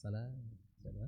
Salah. Salah.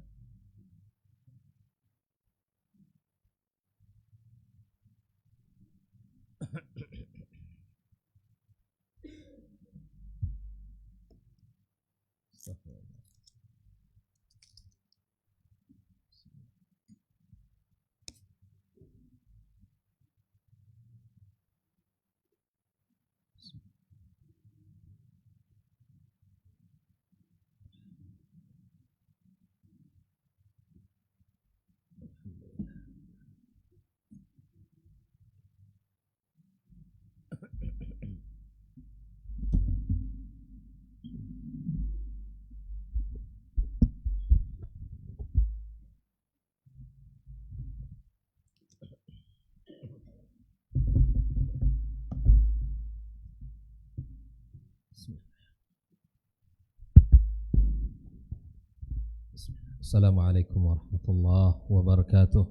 Assalamualaikum warahmatullahi wabarakatuh.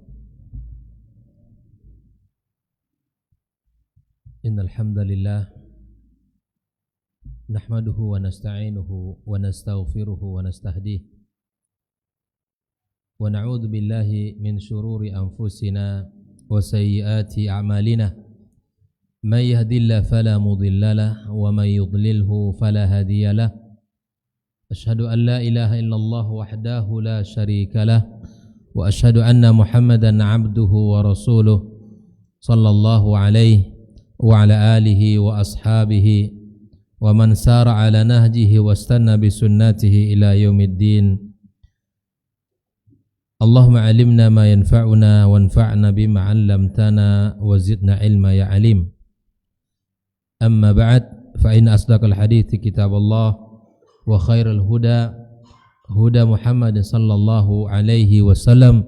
Innal hamdalillah nahmaduhu wa nasta'inuhu wa nastaghfiruhu wa nastahdihi wa na'udzu billahi min shururi anfusina wa sayyiati a'malina. May yahdihillahu fala mudilla lahu wa may yudlilhu fala hadiya lahu. Asyhadu an la ilaha illallah wahdahu la syarika lah wa asyhadu anna Muhammadan abduhu wa rasuluh sallallahu alaihi wa ala alihi wa ashabihi wa man sara ala nahjihi wastanna bi sunnatihi ila yaumiddin. Allahumma alimna ma yanfa'una wanfa'na bima 'allamtana wa zidna ilma ya alim. Amma ba'd, fa inna asdaqal hadithi kitabullah wa khairal huda huda Muhammad sallallahu alaihi wasallam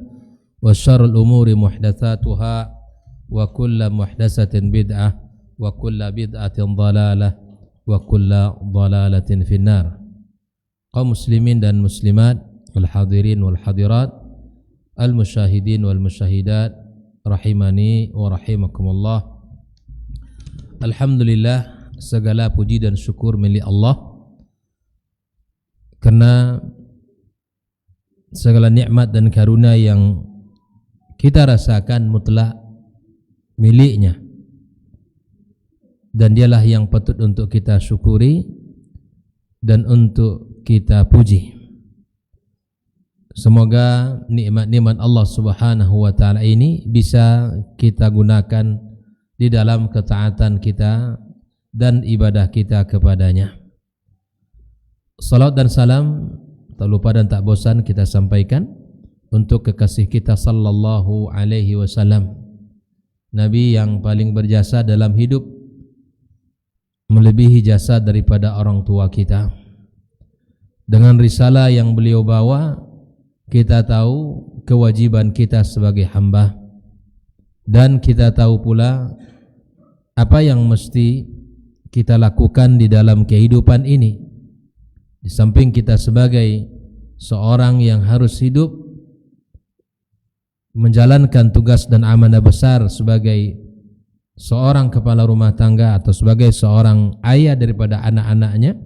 wa syarrul umuri muhdatsatuha wa kullu muhdatsatin bid'ah wa kullu bid'atin dhalalah wa kullu dhalalatin finnar. Kaum muslimin dan muslimat, wal hadirin wal hadirat, al musyahidin wal musyahidat, rahimani wa rahimakumullah. Alhamdulillah, segala puji dan syukur milik Allah karena segala nikmat dan karunia yang kita rasakan mutlak miliknya, dan dialah yang patut untuk kita syukuri dan untuk kita puji. Semoga nikmat-nikmat Allah Subhanahu wa taala ini bisa kita gunakan di dalam ketaatan kita dan ibadah kita kepadanya. Salat dan salam tak lupa dan tak bosan kita sampaikan untuk kekasih kita sallallahu alaihi wasallam, Nabi yang paling berjasa dalam hidup, melebihi jasa daripada orang tua kita. Dengan risalah yang beliau bawa, kita tahu kewajiban kita sebagai hamba, dan kita tahu pula apa yang mesti kita lakukan di dalam kehidupan ini. Di samping kita sebagai seorang yang harus hidup menjalankan tugas dan amanah besar sebagai seorang kepala rumah tangga atau sebagai seorang ayah daripada anak-anaknya,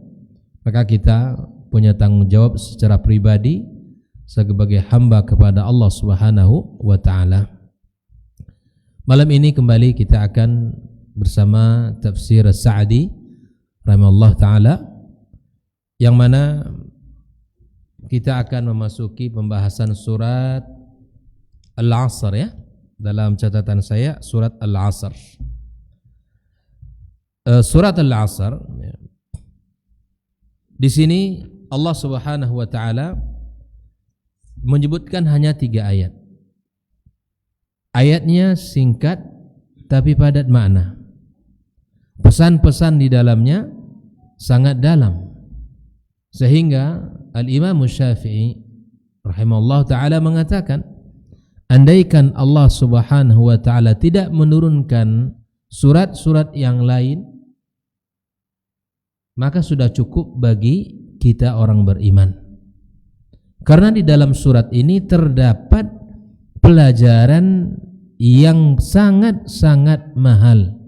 maka kita punya tanggung jawab secara pribadi sebagai hamba kepada Allah Subhanahu wa taala. Malam ini kembali kita akan bersama tafsir As-Sa'di rahimahullah taala, yang mana kita akan memasuki pembahasan surat Al-Asr, ya. Dalam catatan saya surat Al-Asr. Surat Al-Asr, ya. Di sini Allah Subhanahu wa taala menyebutkan hanya 3 ayat. Ayatnya singkat tapi padat makna. Pesan-pesan di dalamnya sangat dalam. Sehingga Al-Imam Syafi'i rahimahullah ta'ala mengatakan, andaikan Allah Subhanahu wa ta'ala tidak menurunkan surat-surat yang lain, maka sudah cukup bagi kita orang beriman. Karena di dalam surat ini terdapat pelajaran yang sangat-sangat mahal,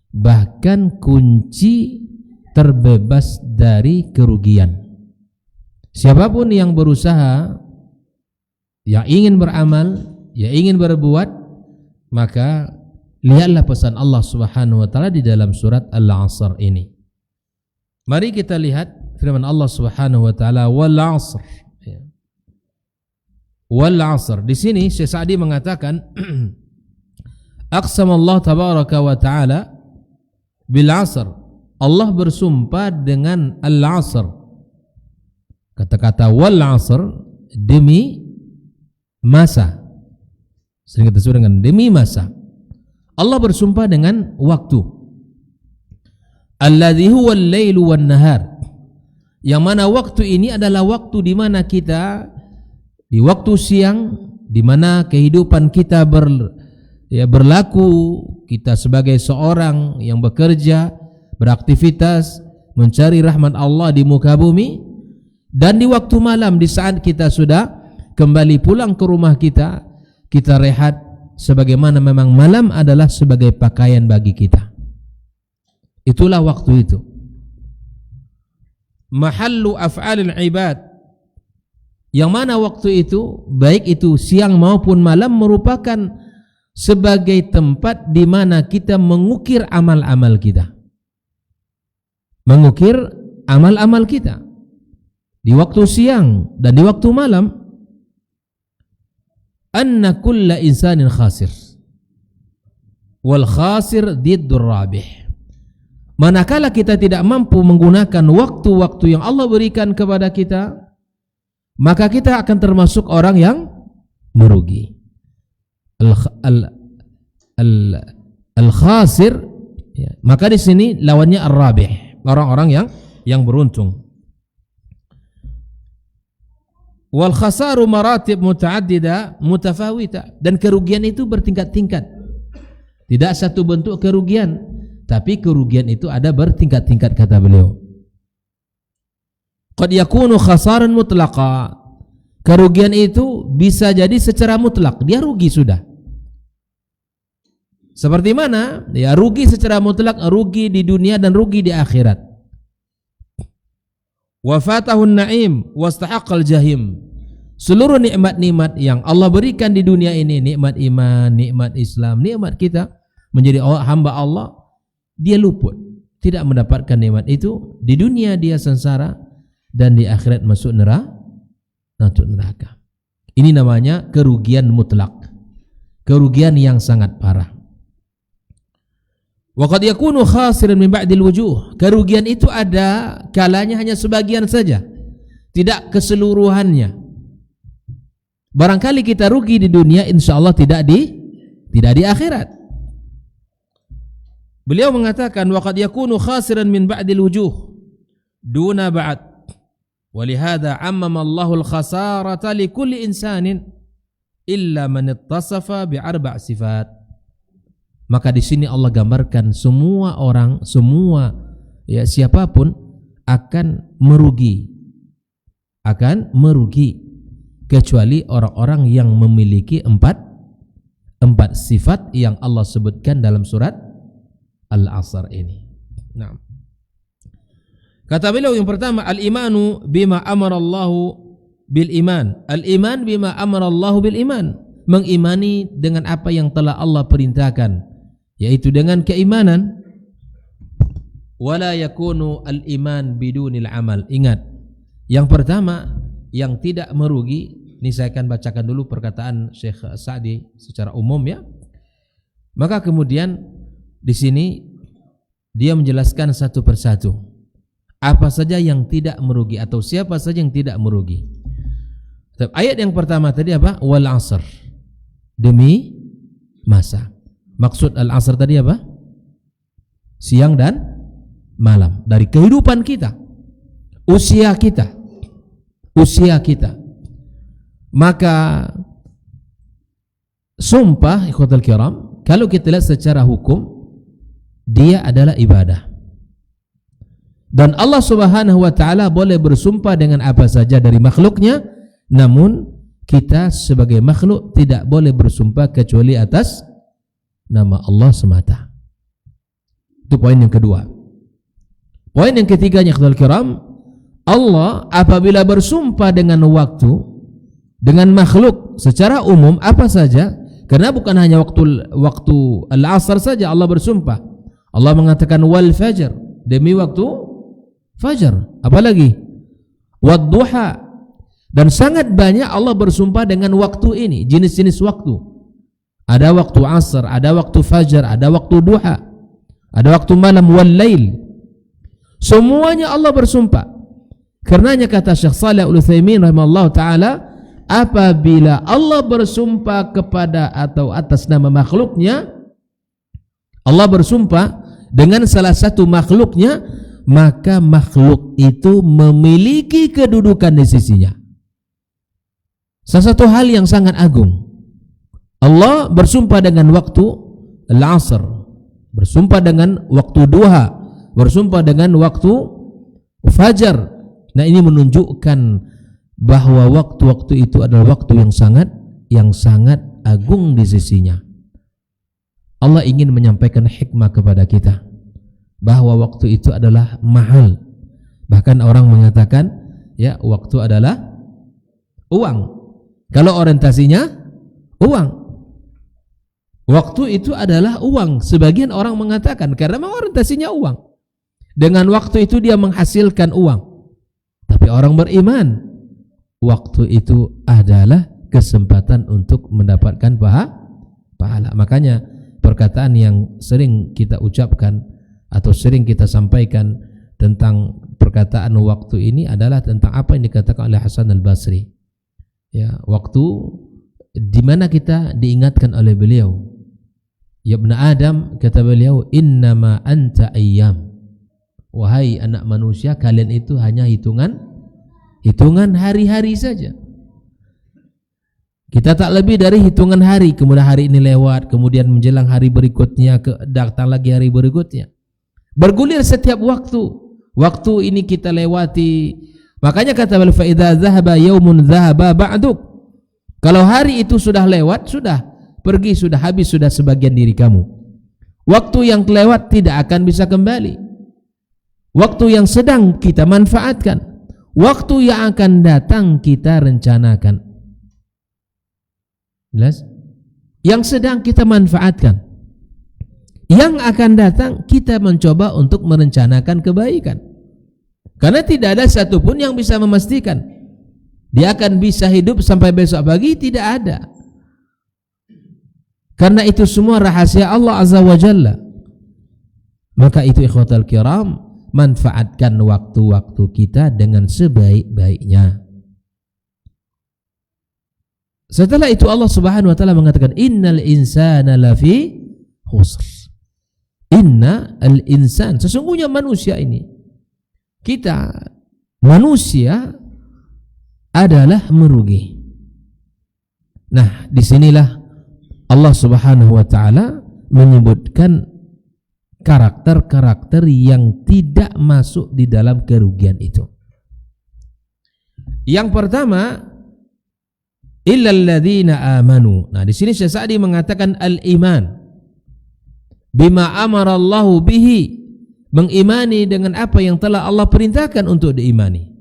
bahkan kunci terbebas dari kerugian. Siapapun yang berusaha, yang ingin beramal, yang ingin berbuat, maka lihatlah pesan Allah Subhanahu wa taala di dalam surat Al-'Asr ini. Mari kita lihat firman Allah Subhanahu wa taala, wal 'asr. Wal 'asr. Di sini Syekh Sa'di mengatakan aqsama Allah tabaraka wa taala bil 'asr. Allah bersumpah dengan al-'asr. Kata-kata wal 'asr demi masa. Sering kita sebut dengan demi masa. Allah bersumpah dengan waktu. Alladzi huwa al-lailu wan nahar. Yang mana waktu ini adalah waktu di mana kita di waktu siang, di mana kehidupan kita berlaku, kita sebagai seorang yang bekerja, beraktivitas, mencari rahmat Allah di muka bumi, dan di waktu malam di saat kita sudah kembali pulang ke rumah kita, kita rehat, sebagaimana memang malam adalah sebagai pakaian bagi kita. Itulah waktu itu. Mahallu af'alil ibad, yang mana waktu itu, baik itu siang maupun malam, merupakan sebagai tempat di mana kita mengukir amal-amal kita. Mengukir amal-amal kita di waktu siang dan di waktu malam. Anna kulla insanin khasir wal khasir diddur rabih. Manakala kita tidak mampu menggunakan waktu-waktu yang Allah berikan kepada kita, maka kita akan termasuk orang yang merugi. Al-khasir, ya. Maka di sini lawannya ar-rabih, orang-orang yang beruntung. Wal khasaru maratib muta'addida mutafawita, dan kerugian itu bertingkat-tingkat. Tidak satu bentuk kerugian, tapi kerugian itu ada bertingkat-tingkat, kata beliau. Qad yakunu khasaran mutlaqa. Kerugian itu bisa jadi secara mutlak, dia rugi sudah. Seperti mana? Ya, rugi secara mutlak, rugi di dunia dan rugi di akhirat. Wafatahun na'im wastahaqqal jahim. Seluruh nikmat-nikmat yang Allah berikan di dunia ini, nikmat iman, nikmat Islam, nikmat kita menjadi hamba Allah, dia luput, tidak mendapatkan nikmat itu. Di dunia dia sengsara, dan di akhirat masuk neraka. Ini namanya kerugian mutlak, kerugian yang sangat parah. Wa qad yakunu khasiran min ba'dil wujuh. Kerugian itu ada kalanya hanya sebagian saja, tidak keseluruhannya. Barangkali kita rugi di dunia, insyaallah tidak di akhirat. Beliau mengatakan wa qad yakunu khasiran min ba'dil wujuh duna ba'd. Walihada ammama Allahul khasarata likulli insanin illa man ittasafa bi'arba' sifat. Maka di sini Allah gambarkan semua orang, semua ya siapapun akan merugi kecuali orang-orang yang memiliki empat sifat yang Allah sebutkan dalam surat Al-'Asr ini. Nah, kata beliau yang pertama, al-imanu bima amarallahu bil iman. Al-iman bima amarallahu bil iman, mengimani dengan apa yang telah Allah perintahkan, yaitu dengan keimanan. Wala yakunu al-iman bidunil amal. Ingat, yang pertama yang tidak merugi, ini saya akan bacakan dulu perkataan Syekh Sa'di secara umum ya. Maka kemudian di sini dia menjelaskan satu persatu apa saja yang tidak merugi atau siapa saja yang tidak merugi. Ayat yang pertama tadi apa? Wal 'asr, demi masa. Maksud al-'asr tadi apa? Siang dan malam dari kehidupan kita, usia kita. Maka sumpah ikhwatal kiram, kalau kita lihat secara hukum, dia adalah ibadah. Dan Allah Subhanahu wa taala boleh bersumpah dengan apa saja dari makhluknya, namun kita sebagai makhluk tidak boleh bersumpah kecuali atas nama Allah semata. Itu poin yang kedua. Poin yang ketiganya ikhwatal kiram, Allah apabila bersumpah dengan waktu, dengan makhluk secara umum apa saja, karena bukan hanya waktu al-asr saja Allah bersumpah. Allah mengatakan wal fajr, demi waktu fajar, apalagi wad-duha, dan sangat banyak Allah bersumpah dengan waktu ini, jenis-jenis waktu. Ada waktu asar, ada waktu fajar, ada waktu duha, ada waktu malam, wal lail. Semuanya Allah bersumpah. Karenanya kata Syekh Shalih Al-Utsaimin rahimahullah taala, apabila Allah bersumpah kepada atau atas nama makhluknya, Allah bersumpah dengan salah satu makhluknya, maka makhluk itu memiliki kedudukan di sisinya. Salah satu hal yang sangat agung. Allah bersumpah dengan waktu al-asr, bersumpah dengan waktu duha, bersumpah dengan waktu fajar. Nah, ini menunjukkan bahwa waktu-waktu itu adalah waktu yang sangat agung di sisinya. Allah ingin menyampaikan hikmah kepada kita bahwa waktu itu adalah mahal. Bahkan orang mengatakan, ya, waktu adalah uang. Kalau orientasinya uang, waktu itu adalah uang. Sebagian orang mengatakan karena memang orientasinya uang. Dengan waktu itu dia menghasilkan uang. Tapi orang beriman, waktu itu adalah kesempatan untuk mendapatkan pahala. Makanya perkataan yang sering kita ucapkan atau sering kita sampaikan tentang perkataan waktu ini adalah tentang apa yang dikatakan oleh Hasan al-Basri. Ya, waktu di mana kita diingatkan oleh beliau. Ya ibn Adam, kata beliau, innama anta ayyam. Wahai anak manusia, kalian itu hanya hitungan hari-hari saja. Kita tak lebih dari hitungan hari. Kemudian hari ini lewat, kemudian menjelang hari berikutnya, datang lagi hari berikutnya. Bergulir setiap waktu. Waktu ini kita lewati. Makanya kata beliau, fa idza dhahaba yaumun dhahaba ba'duk. Kalau hari itu sudah lewat, sudah pergi, sudah habis, sudah sebagian diri kamu. Waktu yang kelewat tidak akan bisa kembali. Waktu yang sedang kita manfaatkan, waktu yang akan datang kita rencanakan. Jelas? Yang sedang kita manfaatkan, yang akan datang kita mencoba untuk merencanakan kebaikan. Karena tidak ada satupun yang bisa memastikan dia akan bisa hidup sampai besok pagi, tidak ada. Karena itu semua rahasia Allah Azza wa Jalla. Maka itu ikhwatal kiram, manfaatkan waktu-waktu kita dengan sebaik-baiknya. Setelah itu Allah Subhanahu wa taala mengatakan innal insana lafi khusr. Innal insan, sesungguhnya manusia ini, kita manusia adalah merugi. Nah, disinilah Allah Subhanahu wa taala menyebutkan karakter-karakter yang tidak masuk di dalam kerugian itu. Yang pertama, illal ladzina amanu. Nah, di sini Syekh Sa'di mengatakan al-iman bima amara Allahu bihi, mengimani dengan apa yang telah Allah perintahkan untuk diimani.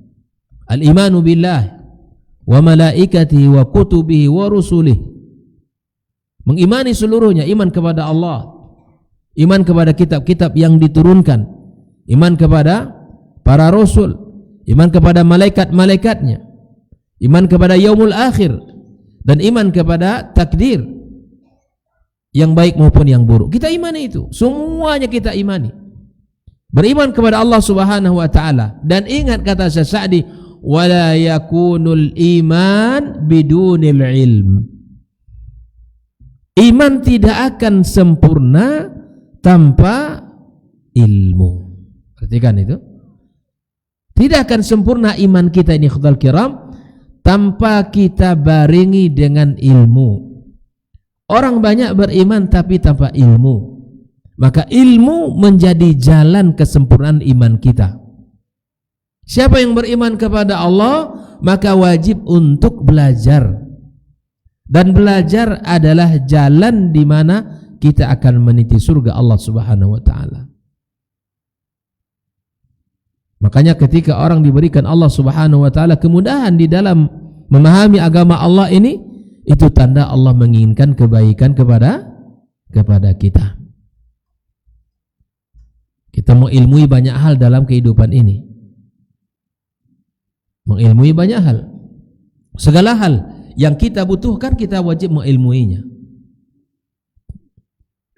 Al-imanu billah wa malaikatihi wa kutubihi wa rusulihi. Mengimani seluruhnya, iman kepada Allah, iman kepada kitab-kitab yang diturunkan, iman kepada para rasul, iman kepada malaikat-malaikatnya, iman kepada yaumul akhir, dan iman kepada takdir yang baik maupun yang buruk. Kita imani itu, semuanya kita imani. Beriman kepada Allah Subhanahu wa taala, dan ingat kata Syekh Sa'di, wala yakunul iman bidunil ilm. Iman tidak akan sempurna tanpa ilmu. Perhatikan itu. Tidak akan sempurna iman kita ini khudal kiram tanpa kita barengi dengan ilmu. Orang banyak beriman tapi tanpa ilmu. Maka ilmu menjadi jalan kesempurnaan iman kita. Siapa yang beriman kepada Allah, maka wajib untuk belajar. Dan belajar adalah jalan di mana kita akan meniti surga Allah Subhanahu wa taala. Makanya ketika orang diberikan Allah Subhanahu wa taala kemudahan di dalam memahami agama Allah ini, itu tanda Allah menginginkan kebaikan kepada kita. Kita mengilmui banyak hal dalam kehidupan ini. Mengilmui banyak hal. Segala hal yang kita butuhkan kita wajib mengilmuinya.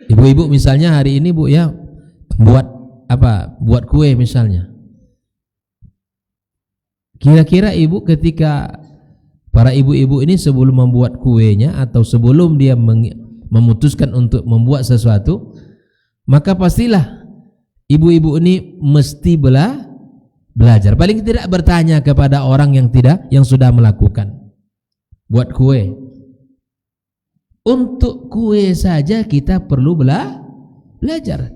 Ibu-ibu misalnya hari ini Bu ya buat apa? Buat kue misalnya. Kira-kira ibu ketika para ibu-ibu ini sebelum membuat kuenya atau sebelum dia memutuskan untuk membuat sesuatu, maka pastilah ibu-ibu ini mesti belajar. Paling tidak bertanya kepada orang yang sudah melakukan. Buat kue. Untuk kue saja kita perlu belajar.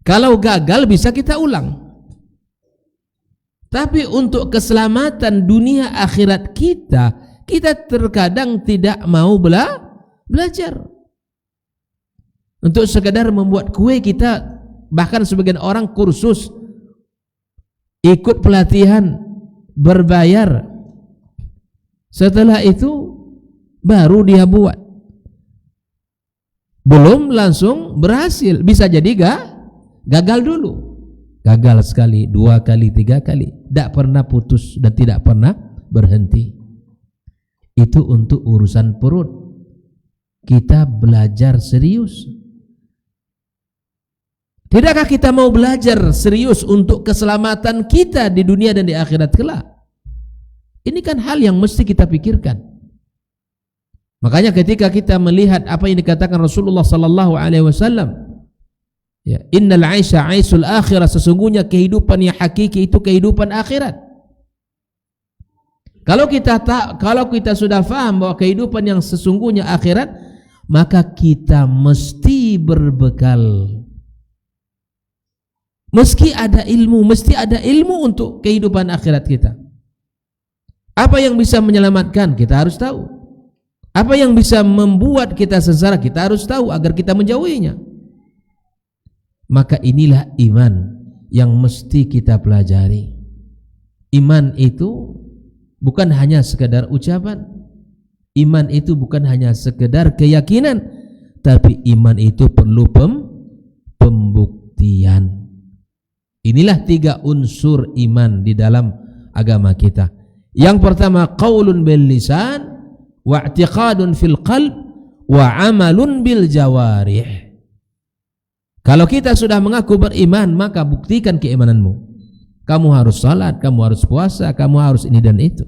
Kalau gagal bisa kita ulang. Tapi untuk keselamatan dunia akhirat kita terkadang tidak mau belajar. Untuk sekadar membuat kue kita, bahkan sebagian orang kursus, ikut pelatihan, berbayar. Setelah itu baru dia buat. Belum langsung berhasil, bisa jadi gagal dulu. Gagal sekali, 2 kali, 3 kali, tidak pernah putus dan tidak pernah berhenti. Itu untuk urusan perut. Kita belajar serius. Tidakkah kita mau belajar serius untuk keselamatan kita di dunia dan di akhirat kelak? Ini kan hal yang mesti kita pikirkan. Makanya ketika kita melihat apa yang dikatakan Rasulullah sallallahu alaihi wasallam, ya, innal 'aisha 'aisul akhirah, sesungguhnya kehidupan yang hakiki itu kehidupan akhirat. Kalau kita sudah faham bahwa kehidupan yang sesungguhnya akhirat, maka kita mesti berbekal. Mesti ada ilmu untuk kehidupan akhirat kita. Apa yang bisa menyelamatkan kita harus tahu. Apa yang bisa membuat kita sengsara kita harus tahu agar kita menjauhinya. Maka inilah iman yang mesti kita pelajari. Iman itu bukan hanya sekedar ucapan. Iman itu bukan hanya sekedar keyakinan, tapi iman itu perlu pembuktian. Inilah 3 unsur iman di dalam agama kita. Yang pertama qaulun bil lisan, wa i'tiqadun fil qalb, wa amalun bil jawarih. Kalau kita sudah mengaku beriman, maka buktikan keimananmu. Kamu harus salat, kamu harus puasa, kamu harus ini dan itu.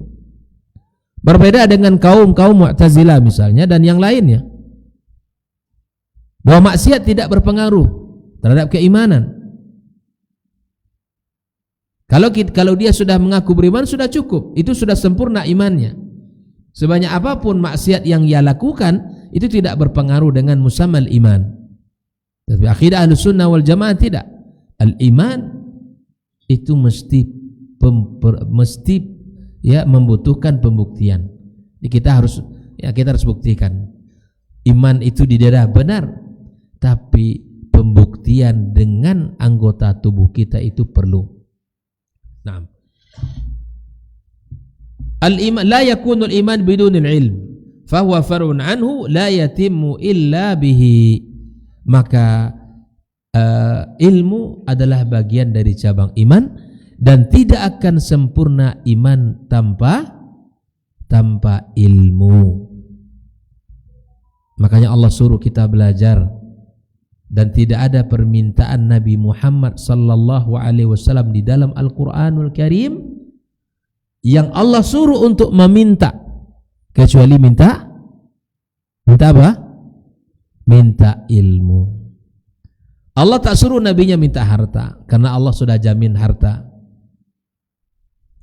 Berbeda dengan kaum Mu'tazilah misalnya dan yang lainnya, bahwa maksiat tidak berpengaruh terhadap keimanan. Kalau dia sudah mengaku beriman sudah cukup, itu sudah sempurna imannya. Sebanyak apapun maksiat yang ia lakukan, itu tidak berpengaruh dengan musammal iman. Tapi akidah Ahlussunnah wal Jamaah tidak. Al-iman itu mesti membutuhkan pembuktian. Jadi kita harus buktikan. Iman itu di dada benar, tapi pembuktian dengan anggota tubuh kita itu perlu. Nah, al-iman la yakunu al-iman bidun al-ilm, fa huwa far'un anhu la yatimmu illa bihi. Maka ilmu adalah bagian dari cabang iman dan tidak akan sempurna iman tanpa ilmu. Makanya Allah suruh kita belajar, dan tidak ada permintaan Nabi Muhammad sallallahu alaihi wasallam di dalam Al-Qur'anul Karim yang Allah suruh untuk meminta kecuali minta apa? Minta ilmu. Allah tak suruh nabinya minta harta karena Allah sudah jamin harta.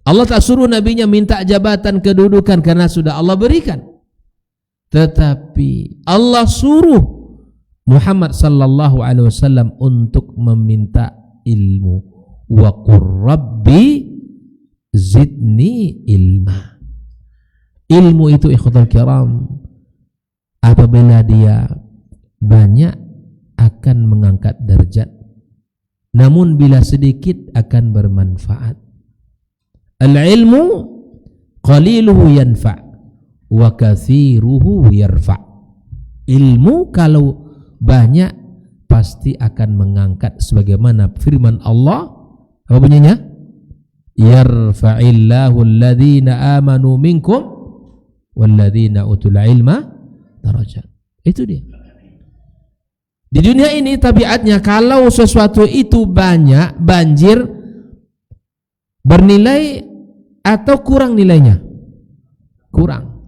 Allah tak suruh nabinya minta jabatan kedudukan karena sudah Allah berikan. Tetapi Allah suruh Muhammad sallallahu alaihi wasallam untuk meminta ilmu. Wa qur rabbi zidni ilma. Ilmu itu ikhwatul kiram, apabila dia banyak akan mengangkat derajat. namun bila sedikit akan bermanfaat. Al-ilmu qaliluhu yanfa' wa kathiruhu yarfa'. Ilmu kalau banyak pasti akan mengangkat, sebagaimana firman Allah, apa bunyinya? Yarfa'illahu alladhina amanu minkum walladhina utul ilma darajat. Itu dia. Di dunia ini tabiatnya kalau sesuatu itu banyak, banjir, bernilai atau kurang nilainya? Kurang.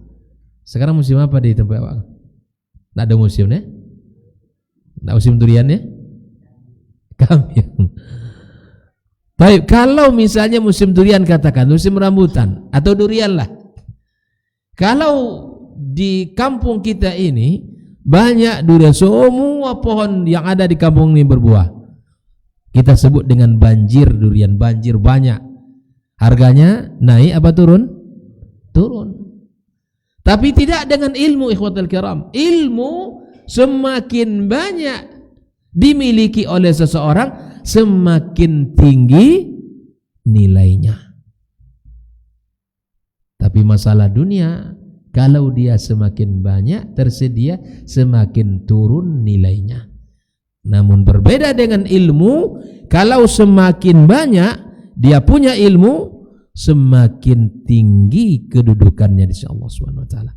Sekarang musim apa di tempat awak? Tidak ada musimnya? Tidak musim duriannya? Kami. Baik, kalau misalnya musim durian, katakan musim rambutan atau durian lah. Kalau di kampung kita ini banyak durian, semua pohon yang ada di kampung ini berbuah, kita sebut dengan banjir durian, banjir banyak. Harganya naik apa turun? Turun. Tapi tidak dengan ilmu, ikhwatul kiram. Ilmu semakin banyak dimiliki oleh seseorang, semakin tinggi nilainya. Tapi masalah dunia, kalau dia semakin banyak tersedia, semakin turun nilainya. Namun berbeda dengan ilmu, kalau semakin banyak dia punya ilmu, semakin tinggi kedudukannya di sisi Allah Subhanahu wa taala.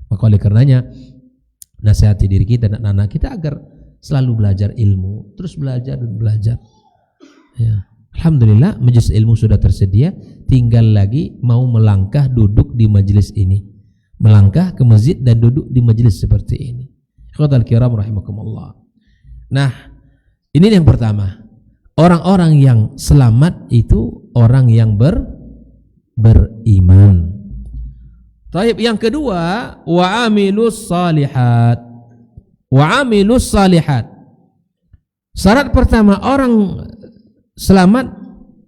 Maka oleh karenanya nasihati diri kita dan anak-anak kita agar selalu belajar ilmu, terus belajar dan belajar. Ya. Alhamdulillah majelis ilmu sudah tersedia, tinggal lagi mau melangkah duduk di majelis ini. Melangkah ke masjid dan duduk di majelis seperti ini. Ikhwatal kiram rahimakumullah. Nah, ini yang pertama. Orang-orang yang selamat itu orang yang beriman. Taib, yang kedua, wa amilus salihat. Wa amilus salihat. Syarat pertama orang selamat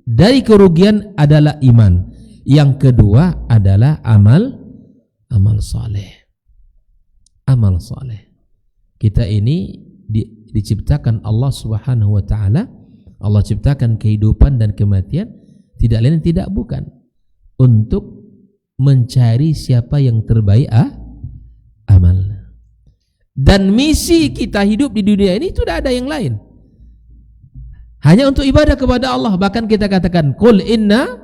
dari kerugian adalah iman. Yang kedua adalah amal saleh. Amal saleh. Kita ini diciptakan Allah Subhanahu wa taala. Allah ciptakan kehidupan dan kematian tidak lain tidak bukan untuk mencari siapa yang terbaik amal. Dan misi kita hidup di dunia ini tidak ada yang lain, hanya untuk ibadah kepada Allah. Bahkan kita katakan qul inna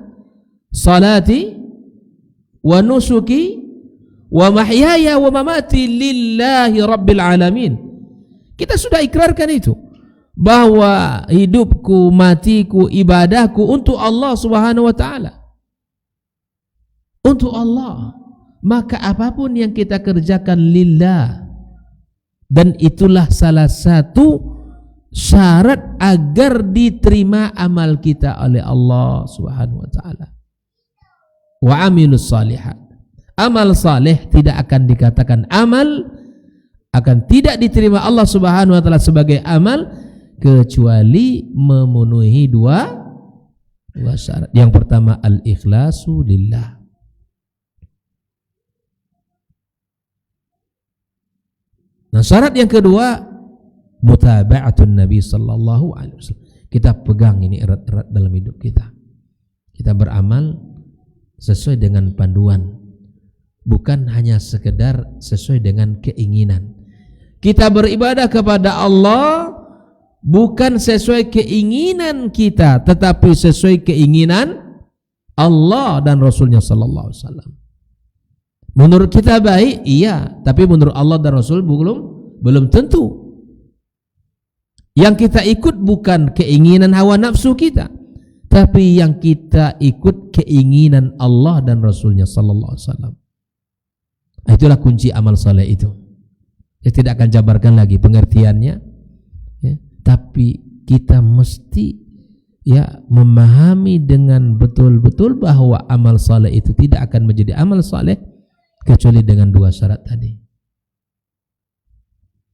salati wa nusuki wa mahyaya wa mamati lillahi rabbil alamin. Kita sudah ikrarkan itu, bahwa hidupku, matiku, ibadahku untuk Allah Subhanahu wa taala. Untuk Allah. Maka apapun yang kita kerjakan lillah. Dan itulah salah satu syarat agar diterima amal kita oleh Allah Subhanahu wa taala. Wa amilus salihat. Amal saleh tidak akan dikatakan amal, akan tidak diterima Allah Subhanahu wa taala sebagai amal kecuali memenuhi dua syarat. Yang pertama al-ikhlasu lillah. Nah, syarat yang kedua mutaba'atun Nabi sallallahu alaihi wasallam. Kita pegang ini erat-erat dalam hidup kita. Kita beramal sesuai dengan panduan, bukan hanya sekedar sesuai dengan keinginan. Kita beribadah kepada Allah bukan sesuai keinginan kita, tetapi sesuai keinginan Allah dan Rasulnya sallallahu alaihi wasallam. Menurut kita baik, iya, tapi menurut Allah dan Rasul belum tentu. Yang kita ikut bukan keinginan hawa nafsu kita, tapi yang kita ikut keinginan Allah dan Rasulnya sallallahu alaihi wasallam. Itulah kunci amal saleh itu. Saya tidak akan jabarkan lagi pengertiannya, ya. Tapi kita mesti memahami dengan betul-betul bahwa amal saleh itu tidak akan menjadi amal saleh kecuali dengan dua syarat tadi.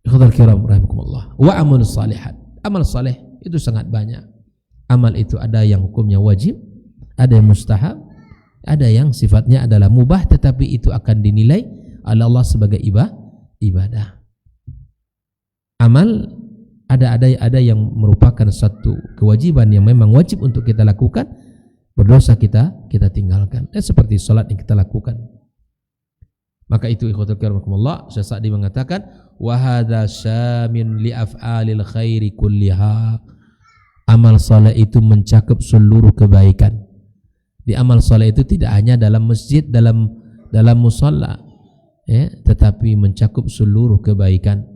Ikhwatul kiram rahimakumullah. Wa amalus salihat. Amal saleh itu sangat banyak. Amal itu ada yang hukumnya wajib, ada yang mustahab, ada yang sifatnya adalah mubah, tetapi itu akan dinilai oleh Allah sebagai ibadah. Amal ada yang merupakan satu kewajiban yang memang wajib untuk kita lakukan, berdosa kita tinggalkan. Seperti salat yang kita lakukan. Maka itu ikhwatul kiram, Syekh Sa'di mengatakan wa hadza syamin li af'alil khairi kulliha. Amal saleh itu mencakup seluruh kebaikan. Di amal saleh itu tidak hanya dalam masjid, dalam musalla, ya, tetapi mencakup seluruh kebaikan.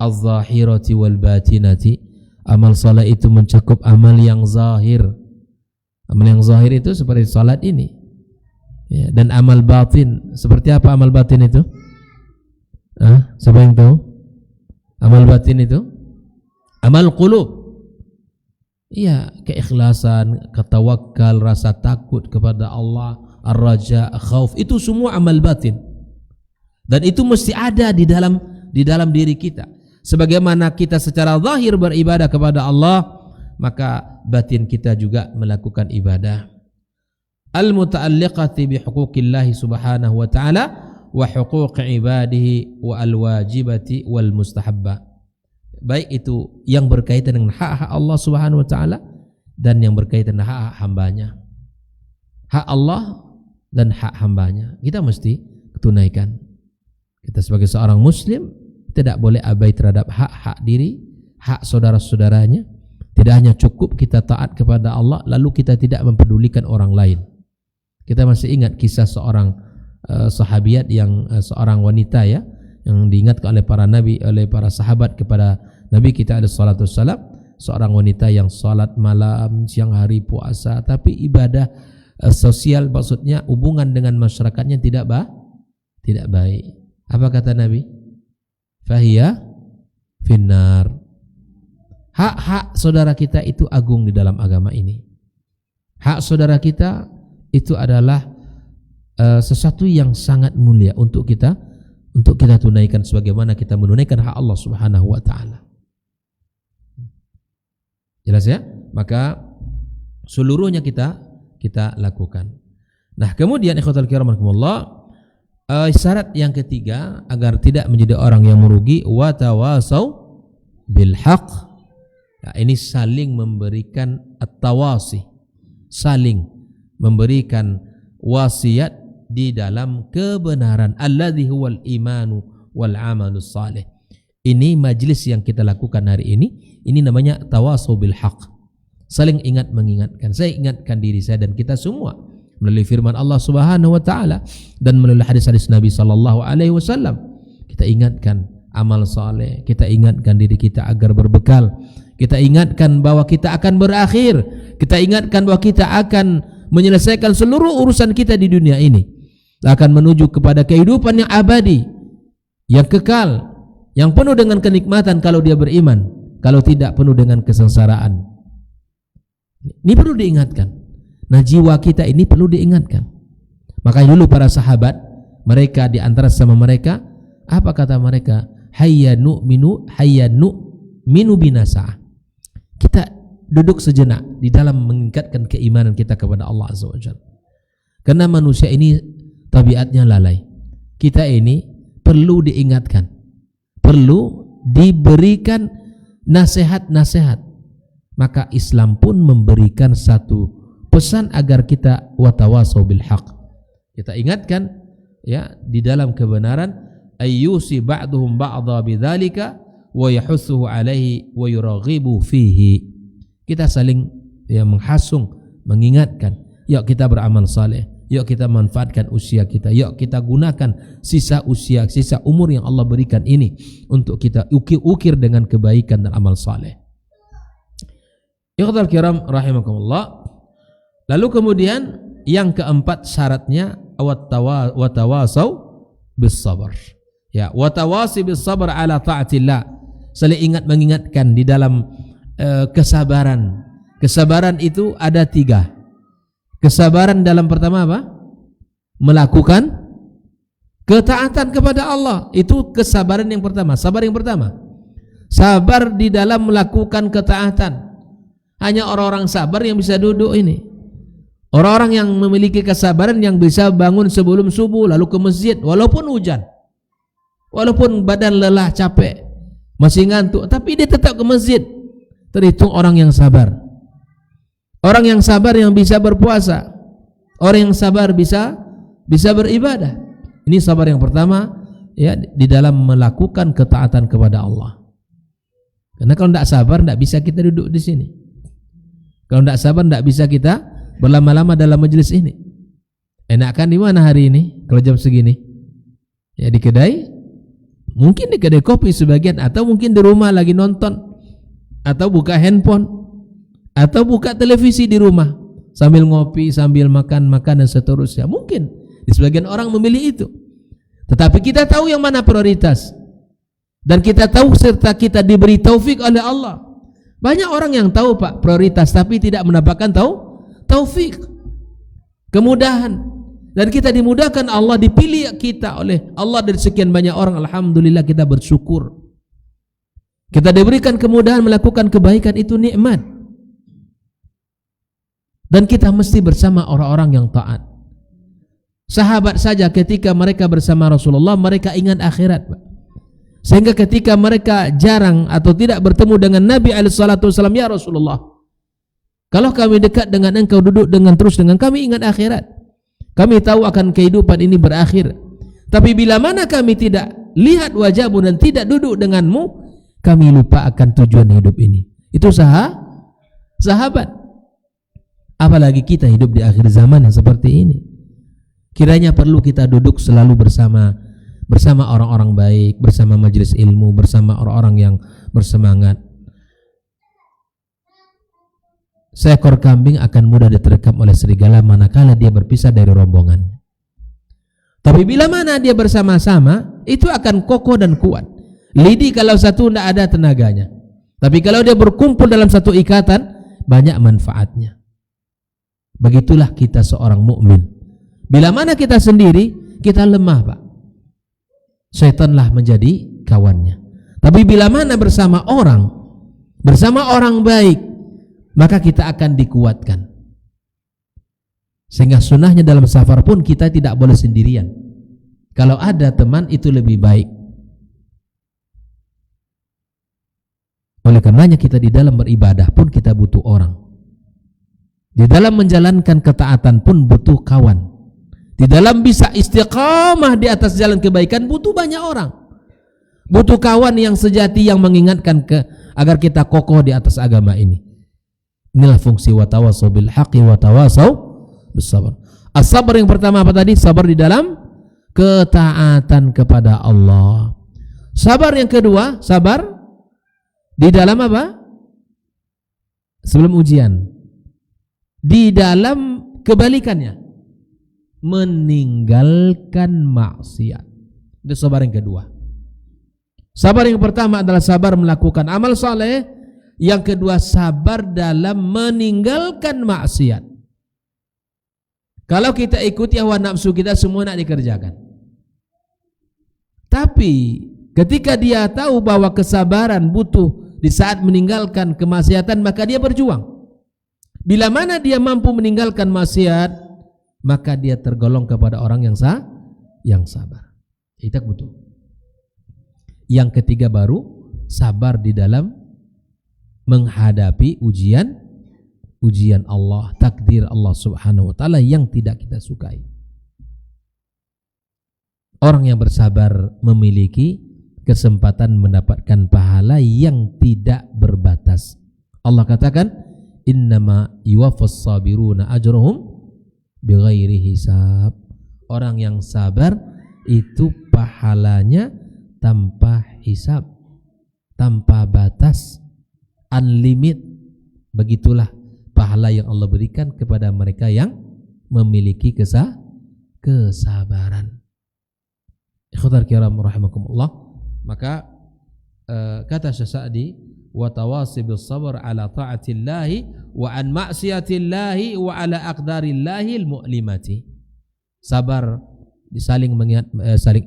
Az-zahirati wal batinati. Amal saleh itu mencakup amal yang zahir. Amal yang zahir itu seperti salat ini. Ya, dan amal batin, seperti apa amal batin itu? Siapa yang tahu? Amal batin itu amal qulub. Iya, keikhlasan, ketawakal, rasa takut kepada Allah, ar-raja, khauf, itu semua amal batin. Dan itu mesti ada di dalam diri kita. Sebagaimana kita secara zahir beribadah kepada Allah, maka batin kita juga melakukan ibadah. Al-muta'alliqati bihuquqillahi subhanahu wa ta'ala wa huquqi ibadihi wa al-wajibati wal mustahabbah. Baik itu yang berkaitan dengan hak-hak Allah subhanahu wa ta'ala dan yang berkaitan dengan hak-hak hambanya. Hak Allah dan hak hambanya kita mesti tunaikan. Kita sebagai seorang muslim tidak boleh abai terhadap hak-hak diri, hak saudara-saudaranya. Tidak hanya cukup kita taat kepada Allah lalu kita tidak mempedulikan orang lain. Kita masih ingat kisah seorang sahabiat yang seorang wanita, ya, yang diingatkan oleh para nabi, oleh para sahabat kepada Nabi kita alaihi salatu wassalam, seorang wanita yang salat malam, siang hari puasa, tapi ibadah sosial, maksudnya hubungan dengan masyarakatnya tidak baik. Apa kata Nabi? Fahiya finnar. Hak-hak saudara kita itu agung di dalam agama ini. Hak saudara kita itu adalah sesuatu yang sangat mulia untuk kita tunaikan sebagaimana kita menunaikan hak Allah Subhanahu wa taala. Jelas ya? Maka seluruhnya kita lakukan. Nah, kemudian ikhwatul kiram rahimakumullah, syarat yang ketiga agar tidak menjadi orang yang merugi, wa tawasau bil haqq. Nah, ini saling memberikan at-tawasi, saling memberikan wasiat di dalam kebenaran, alladzi huwal imanu wal amalus salih. Ini majlis yang kita lakukan hari ini namanya tawasau bil haqq. Saling ingat mengingatkan. Saya ingatkan diri saya dan kita semua melalui firman Allah Subhanahu wa taala dan melalui hadis-hadis Nabi sallallahu alaihi wasallam. Kita ingatkan amal saleh, kita ingatkan diri kita agar berbekal. Kita ingatkan bahwa kita akan berakhir. Kita ingatkan bahwa kita akan menyelesaikan seluruh urusan kita di dunia ini, akan menuju kepada kehidupan yang abadi, yang kekal, yang penuh dengan kenikmatan kalau dia beriman, kalau tidak penuh dengan kesengsaraan. Ini perlu diingatkan. Nah, jiwa kita ini perlu diingatkan. Makanya dulu para sahabat, mereka di antara sama mereka, apa kata mereka? Hayyanu minu binasa. Kita duduk sejenak di dalam meningkatkan keimanan kita kepada Allah Azza wa Jalla. Karena manusia ini tabiatnya lalai. Kita ini perlu diingatkan, perlu diberikan nasihat-nasihat. Maka Islam pun memberikan satu pesan agar kita watawasau bil haq. Kita ingatkan, ya, di dalam kebenaran, ayyusi ba'duhum ba'dha bidzalika wa yahussuhu alaihi wa yuraghibu fihi. Kita saling, ya, menghasung, mengingatkan, yuk kita beramal saleh, yuk kita manfaatkan usia kita, yuk kita gunakan sisa usia, sisa umur yang Allah berikan ini untuk kita ukir dengan kebaikan dan amal saleh. Ikhwatul kiram rahimakumullah. Lalu kemudian yang keempat syaratnya watawasau bis sabar. Ya, watawasi bis sabar ala taatillah. Saling ingat mengingatkan di dalam kesabaran. Kesabaran itu ada 3. Kesabaran dalam pertama apa? Melakukan ketaatan kepada Allah. Itu kesabaran yang pertama. Sabar yang pertama. Sabar di dalam melakukan ketaatan. Hanya orang-orang sabar yang bisa duduk ini. Orang-orang yang memiliki kesabaran yang bisa bangun sebelum subuh lalu ke masjid walaupun hujan. Walaupun badan lelah capek. masih ngantuk, tapi dia tetap ke masjid. Terhitung orang yang sabar. Orang yang sabar yang bisa berpuasa. Orang yang sabar bisa beribadah. Ini sabar yang pertama, ya, di dalam melakukan ketaatan kepada Allah. Karena kalau tidak sabar, tidak bisa kita duduk di sini. Kalau tidak sabar, tidak bisa kita berlama-lama dalam majelis ini. Enakan di mana hari ini kalau jam segini? Ya di kedai, mungkin di kedai kopi sebagian, atau mungkin di rumah lagi nonton, atau buka handphone, atau buka televisi di rumah sambil ngopi, sambil makan dan seterusnya. Mungkin di sebagian orang memilih itu. Tetapi kita tahu yang mana prioritas, dan kita tahu serta kita diberi taufik oleh Allah. Banyak orang yang tahu Pak prioritas, tapi tidak mendapatkan taufik, kemudahan. Dan kita dimudahkan, Allah dipilih kita oleh Allah dari sekian banyak orang. Alhamdulillah, kita bersyukur. Kita diberikan kemudahan melakukan kebaikan, itu nikmat. Dan kita mesti bersama orang-orang yang taat. Sahabat saja ketika mereka bersama Rasulullah, mereka ingat akhirat, Pak. Sehingga ketika mereka jarang atau tidak bertemu dengan Nabi SAW, ya Rasulullah, kalau kami dekat dengan engkau, duduk terus dengan kami, ingat akhirat. Kami tahu akan kehidupan ini berakhir. Tapi bila mana kami tidak lihat wajahmu dan tidak duduk denganmu, kami lupa akan tujuan hidup ini. Itu sahabat. Apalagi kita hidup di akhir zaman yang seperti ini. Kiranya perlu kita duduk selalu bersama orang-orang baik, bersama majelis ilmu, bersama orang-orang yang bersemangat. Seekor kambing akan mudah diterkam oleh serigala manakala dia berpisah dari rombongan. Tapi bila mana dia bersama-sama, itu akan kokoh dan kuat. Lidi kalau satu tidak ada tenaganya. Tapi kalau dia berkumpul dalam satu ikatan, banyak manfaatnya. Begitulah kita seorang mukmin. Bila mana kita sendiri, kita lemah, Pak. Syaitanlah menjadi kawannya. Tapi bila mana bersama orang baik, maka kita akan dikuatkan. Sehingga sunnahnya dalam safar pun kita tidak boleh sendirian. Kalau ada teman itu lebih baik. Oleh karenanya kita di dalam beribadah pun kita butuh orang. Di dalam menjalankan ketaatan pun butuh kawan. Di dalam bisa istiqamah di atas jalan kebaikan butuh banyak orang. Butuh kawan yang sejati yang mengingatkan agar kita kokoh di atas agama ini. Inilah fungsi watawasau bil haqqi watawasau bis sabr. As-sabr yang pertama apa tadi? Sabar di dalam ketaatan kepada Allah. Sabar yang kedua, sabar di dalam apa? Sebelum ujian. Di dalam kebalikannya, meninggalkan maksiat. Itu sabar yang kedua. Sabar yang pertama adalah sabar melakukan amal saleh. Yang kedua, sabar dalam meninggalkan maksiat. Kalau kita ikuti hawa nafsu kita, semua nak dikerjakan. Tapi ketika dia tahu bahwa kesabaran butuh di saat meninggalkan kemaksiatan, maka dia berjuang. Bila mana dia mampu meninggalkan maksiat, maka dia tergolong kepada orang yang sabar. Kita butuh. Yang ketiga baru sabar di dalam menghadapi ujian Allah, takdir Allah Subhanahu wa taala yang tidak kita sukai. Orang yang bersabar memiliki kesempatan mendapatkan pahala yang tidak berbatas. Allah katakan, innama yuwaffas sabiruna ajrahum bighairi hisab. Orang yang sabar itu pahalanya tanpa hisab, tanpa batas, unlimited. Begitulah pahala yang Allah berikan kepada mereka yang memiliki kesabaran. Ikhwatal kiram rahimakumullah. Maka kata Syekh Sa'di, wa tawasi bis sabr ala ta'atillahi wa an ma'siyatillahi wa ala aqdarillahi al-mu'limati. Sabar saling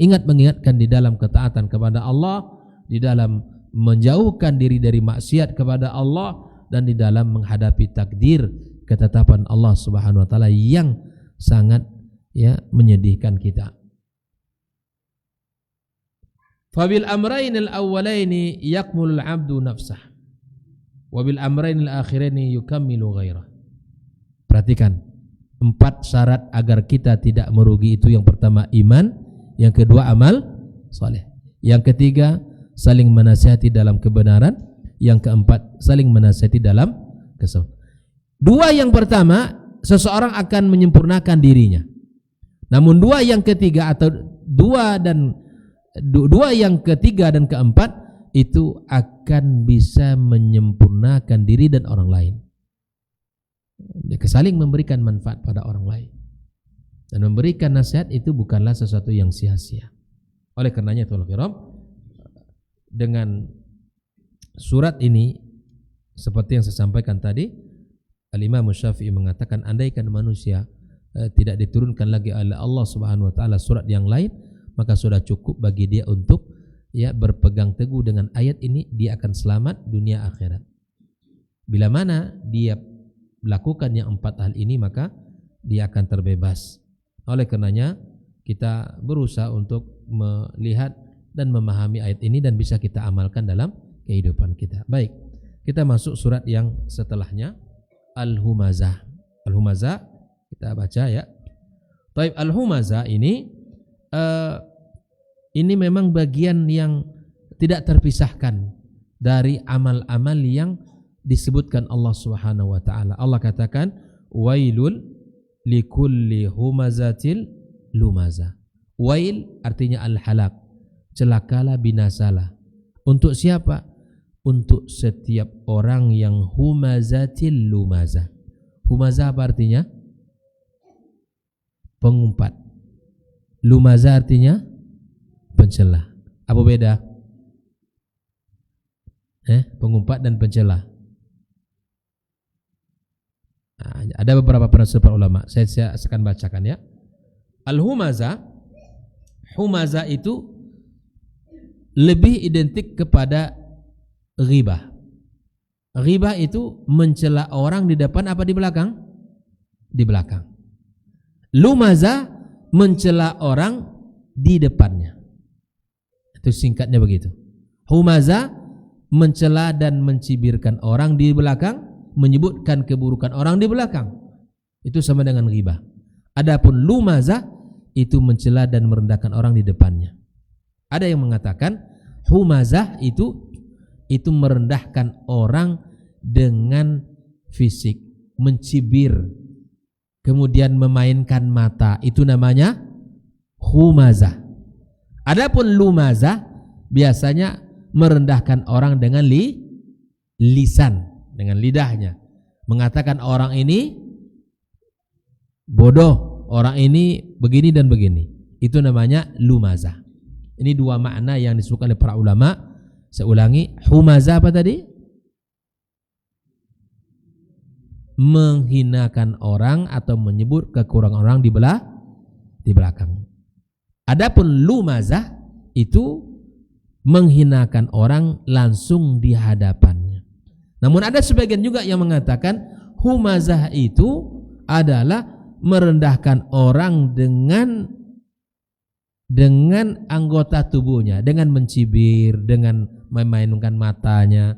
ingat mengingatkan di dalam ketaatan kepada Allah, di dalam menjauhkan diri dari maksiat kepada Allah, dan di dalam menghadapi takdir ketetapan Allah Subhanahu wa taala yang sangat menyedihkan kita. Fabil amrainil awwalaini yakmulul abdu nafsah. Wabil amrainil akhiraini yukammilu ghairah. Perhatikan 4 syarat agar kita tidak merugi itu. Yang pertama iman, yang kedua amal saleh, yang ketiga saling menasihati dalam kebenaran, yang keempat saling menasihati dalam kesalahan. 2 yang pertama seseorang akan menyempurnakan dirinya. Namun 2 yang ketiga atau 2 yang ketiga dan keempat itu akan bisa menyempurnakan diri dan orang lain. Dia saling memberikan manfaat pada orang lain. Dan memberikan nasihat itu bukanlah sesuatu yang sia-sia. Oleh karenanya dengan surat ini seperti yang saya sampaikan tadi, Al-Imam Syafi'i mengatakan andaikan manusia tidak diturunkan lagi oleh Allah Subhanahu wa taala surat yang lain, maka sudah cukup bagi dia untuk berpegang teguh dengan ayat ini, dia akan selamat dunia akhirat. Bila mana dia lakukan yang 4 hal ini, maka dia akan terbebas. Oleh karenanya kita berusaha untuk melihat dan memahami ayat ini dan bisa kita amalkan dalam kehidupan kita. Baik, kita masuk surat yang setelahnya, Al-Humazah. Al-Humazah kita baca ya. Taib, Al-Humazah ini memang bagian yang tidak terpisahkan dari amal-amal yang disebutkan Allah Subhanahu wa taala. Allah katakan wailul likulli humazatil lumazah. Wail artinya al-halak, celakalah, binasalah. Untuk siapa? Untuk setiap orang yang humazatil lumazah. Humazah apa artinya? Pengumpat. Lumazah artinya pencela. Apa beda? Pengumpat dan pencela. Nah, ada beberapa penafsir para ulama. Saya akan bacakan ya. Al-Humazah, Humazah itu lebih identik kepada ghibah. Ghibah itu mencela orang di depan apa di belakang? Di belakang. Lumazah mencela orang di depannya. Itu singkatnya begitu. Humazah mencela dan mencibirkan orang di belakang, menyebutkan keburukan orang di belakang. Itu sama dengan ghibah. Adapun lumazah itu mencela dan merendahkan orang di depannya. Ada yang mengatakan humazah itu merendahkan orang dengan fisik, mencibir, kemudian memainkan mata, itu namanya humazah. Adapun lumazah biasanya merendahkan orang dengan lisan, dengan lidahnya, mengatakan orang ini bodoh, orang ini begini dan begini. Itu namanya lumazah. Ini 2 makna yang disebutkan oleh para ulama. Saya ulangi, humazah apa tadi? Menghinakan orang atau menyebut kekurangan orang di belakang. Adapun lumazah itu menghinakan orang langsung di hadapannya. Namun ada sebagian juga yang mengatakan humazah itu adalah merendahkan orang dengan anggota tubuhnya, dengan mencibir, dengan memainkan matanya,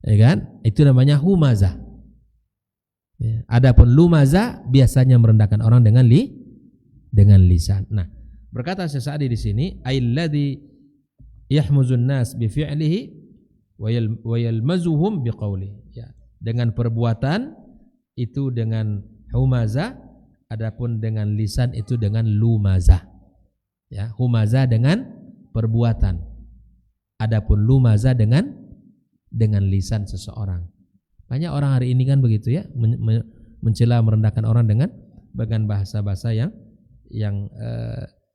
ya kan? Itu namanya humazah. Ya. Adapun lumazah biasanya merendahkan orang dengan lisan. Nah, berkata Syekh Sa'di di sini, ailladzi yahmuzun nas bi fi'lihi wa yalmazuhum bi qawlihi. Ya, dengan perbuatan itu dengan humazah, adapun dengan lisan itu dengan lumazah. Ya, humazah dengan perbuatan, adapun lumazah dengan lisan seseorang. Banyak orang hari ini kan begitu ya, mencela, merendahkan orang dengan bahasa-bahasa yang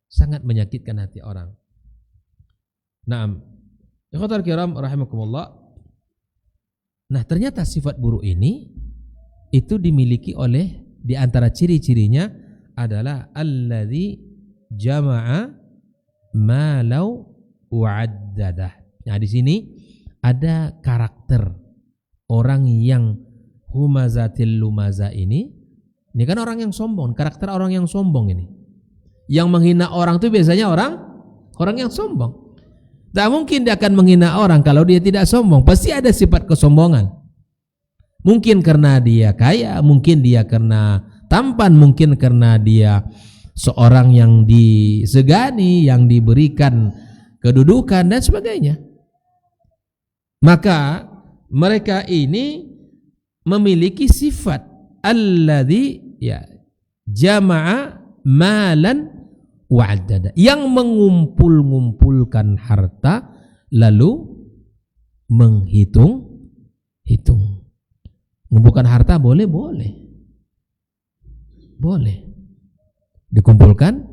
sangat menyakitkan hati orang. Naam, ikhwatal kiram rahimakumullah. Nah, ternyata sifat buruk ini itu dimiliki oleh, di antara ciri-cirinya adalah alladzi jama'a malau wa'addadah. Nah, di sini ada karakter orang yang humazatil lumazah ini kan orang yang sombong, karakter orang yang sombong ini. Yang menghina orang itu biasanya orang yang sombong. Tak mungkin dia akan menghina orang kalau dia tidak sombong. Pasti ada sifat kesombongan. Mungkin karena dia kaya, mungkin dia karena tampan, mungkin karena dia seorang yang disegani, yang diberikan kedudukan dan sebagainya. Maka mereka ini memiliki sifat alladzi ya jama'a malan wa'addada, yang mengumpulkan harta lalu menghitung. Mengumpulkan harta boleh dikumpulkan,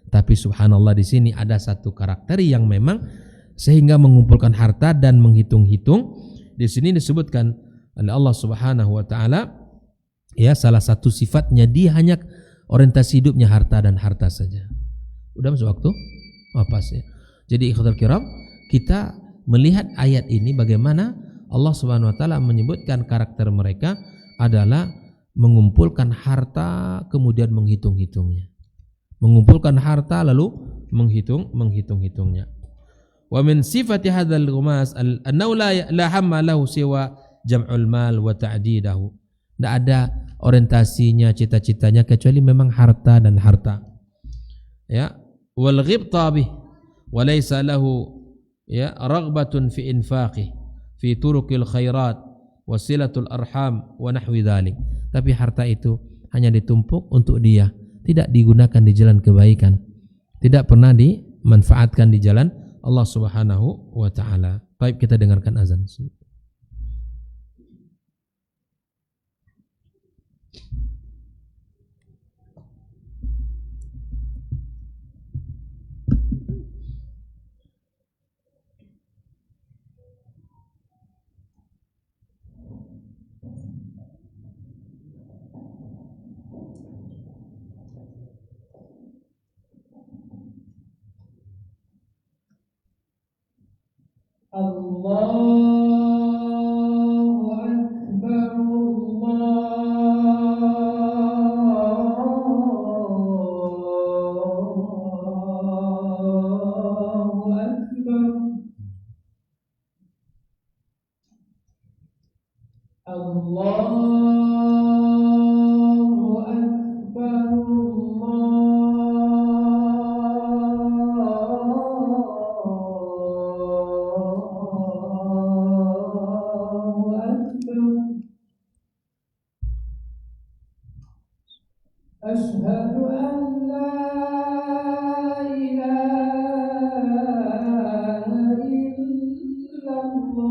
tapi subhanallah di sini ada satu karakter yang memang sehingga mengumpulkan harta dan menghitung-hitung. Di sini disebutkan oleh Allah Subhanahu wa taala, ya, salah satu sifatnya dia hanya orientasi hidupnya harta dan harta saja. Udah masuk waktu? Oh, pas ya. Jadi ikhwatul kiram, kita melihat ayat ini bagaimana Allah Subhanahu wa taala menyebutkan karakter mereka adalah mengumpulkan harta kemudian menghitung-hitungnya. Mengumpulkan harta lalu menghitung-hitungnya. Wa min sifati hadzal ghumas annahu la hamma lahu siwa jam'ul mal wa ta'didahu. Tidak ada orientasinya, cita-citanya kecuali memang harta dan harta. Ya, wal ghibta bih wa laysa lahu ya raghbatun fi infaqih fi turuqil khairat wasilatul arham wa nahwi dzalik. Tapi harta itu hanya ditumpuk untuk dia, tidak digunakan di jalan kebaikan, tidak pernah dimanfaatkan di jalan Allah Subhanahu wa taala. Baik, kita dengarkan azan. Allahu Akbar, Allahu Akbar, Allahu Akbar, أشهد أن لا إله إلا الله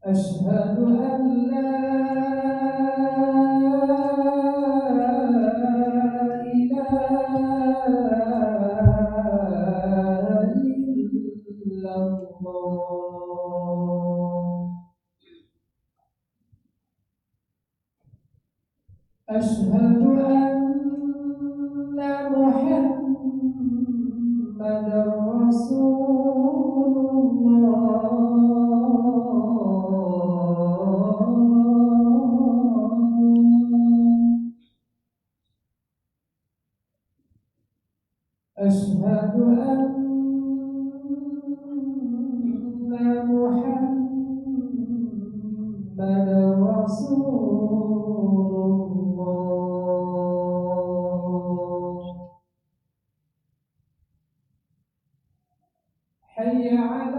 أشهد أن لا أشهد أن محمدا رسول الله أشهد أن محمدا رسول الله حي على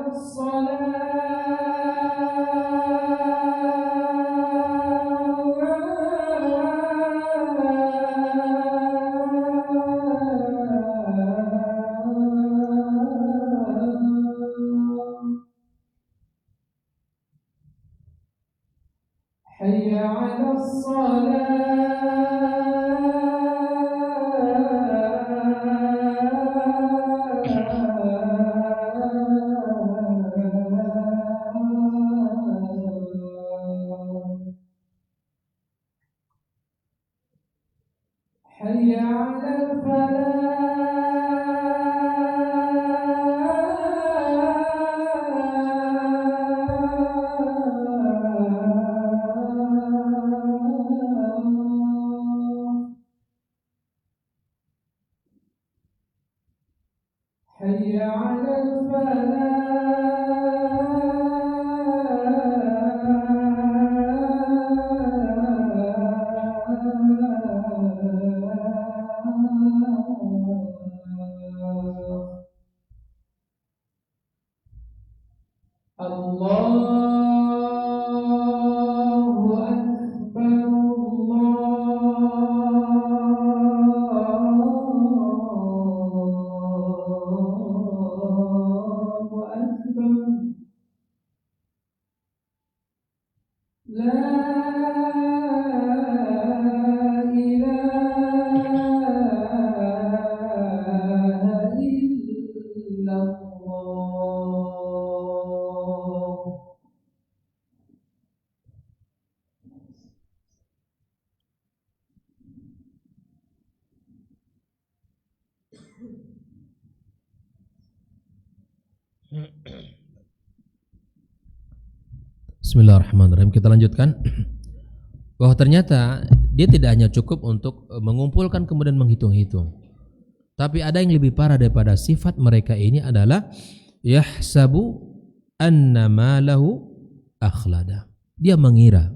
حي على حي على الفلاح حي على Bismillahirrahmanirrahim. Kita lanjutkan bahwa ternyata dia tidak hanya cukup untuk mengumpulkan kemudian menghitung-hitung, tapi ada yang lebih parah daripada sifat mereka ini adalah yahsabu anna malahu akhlada. Dia mengira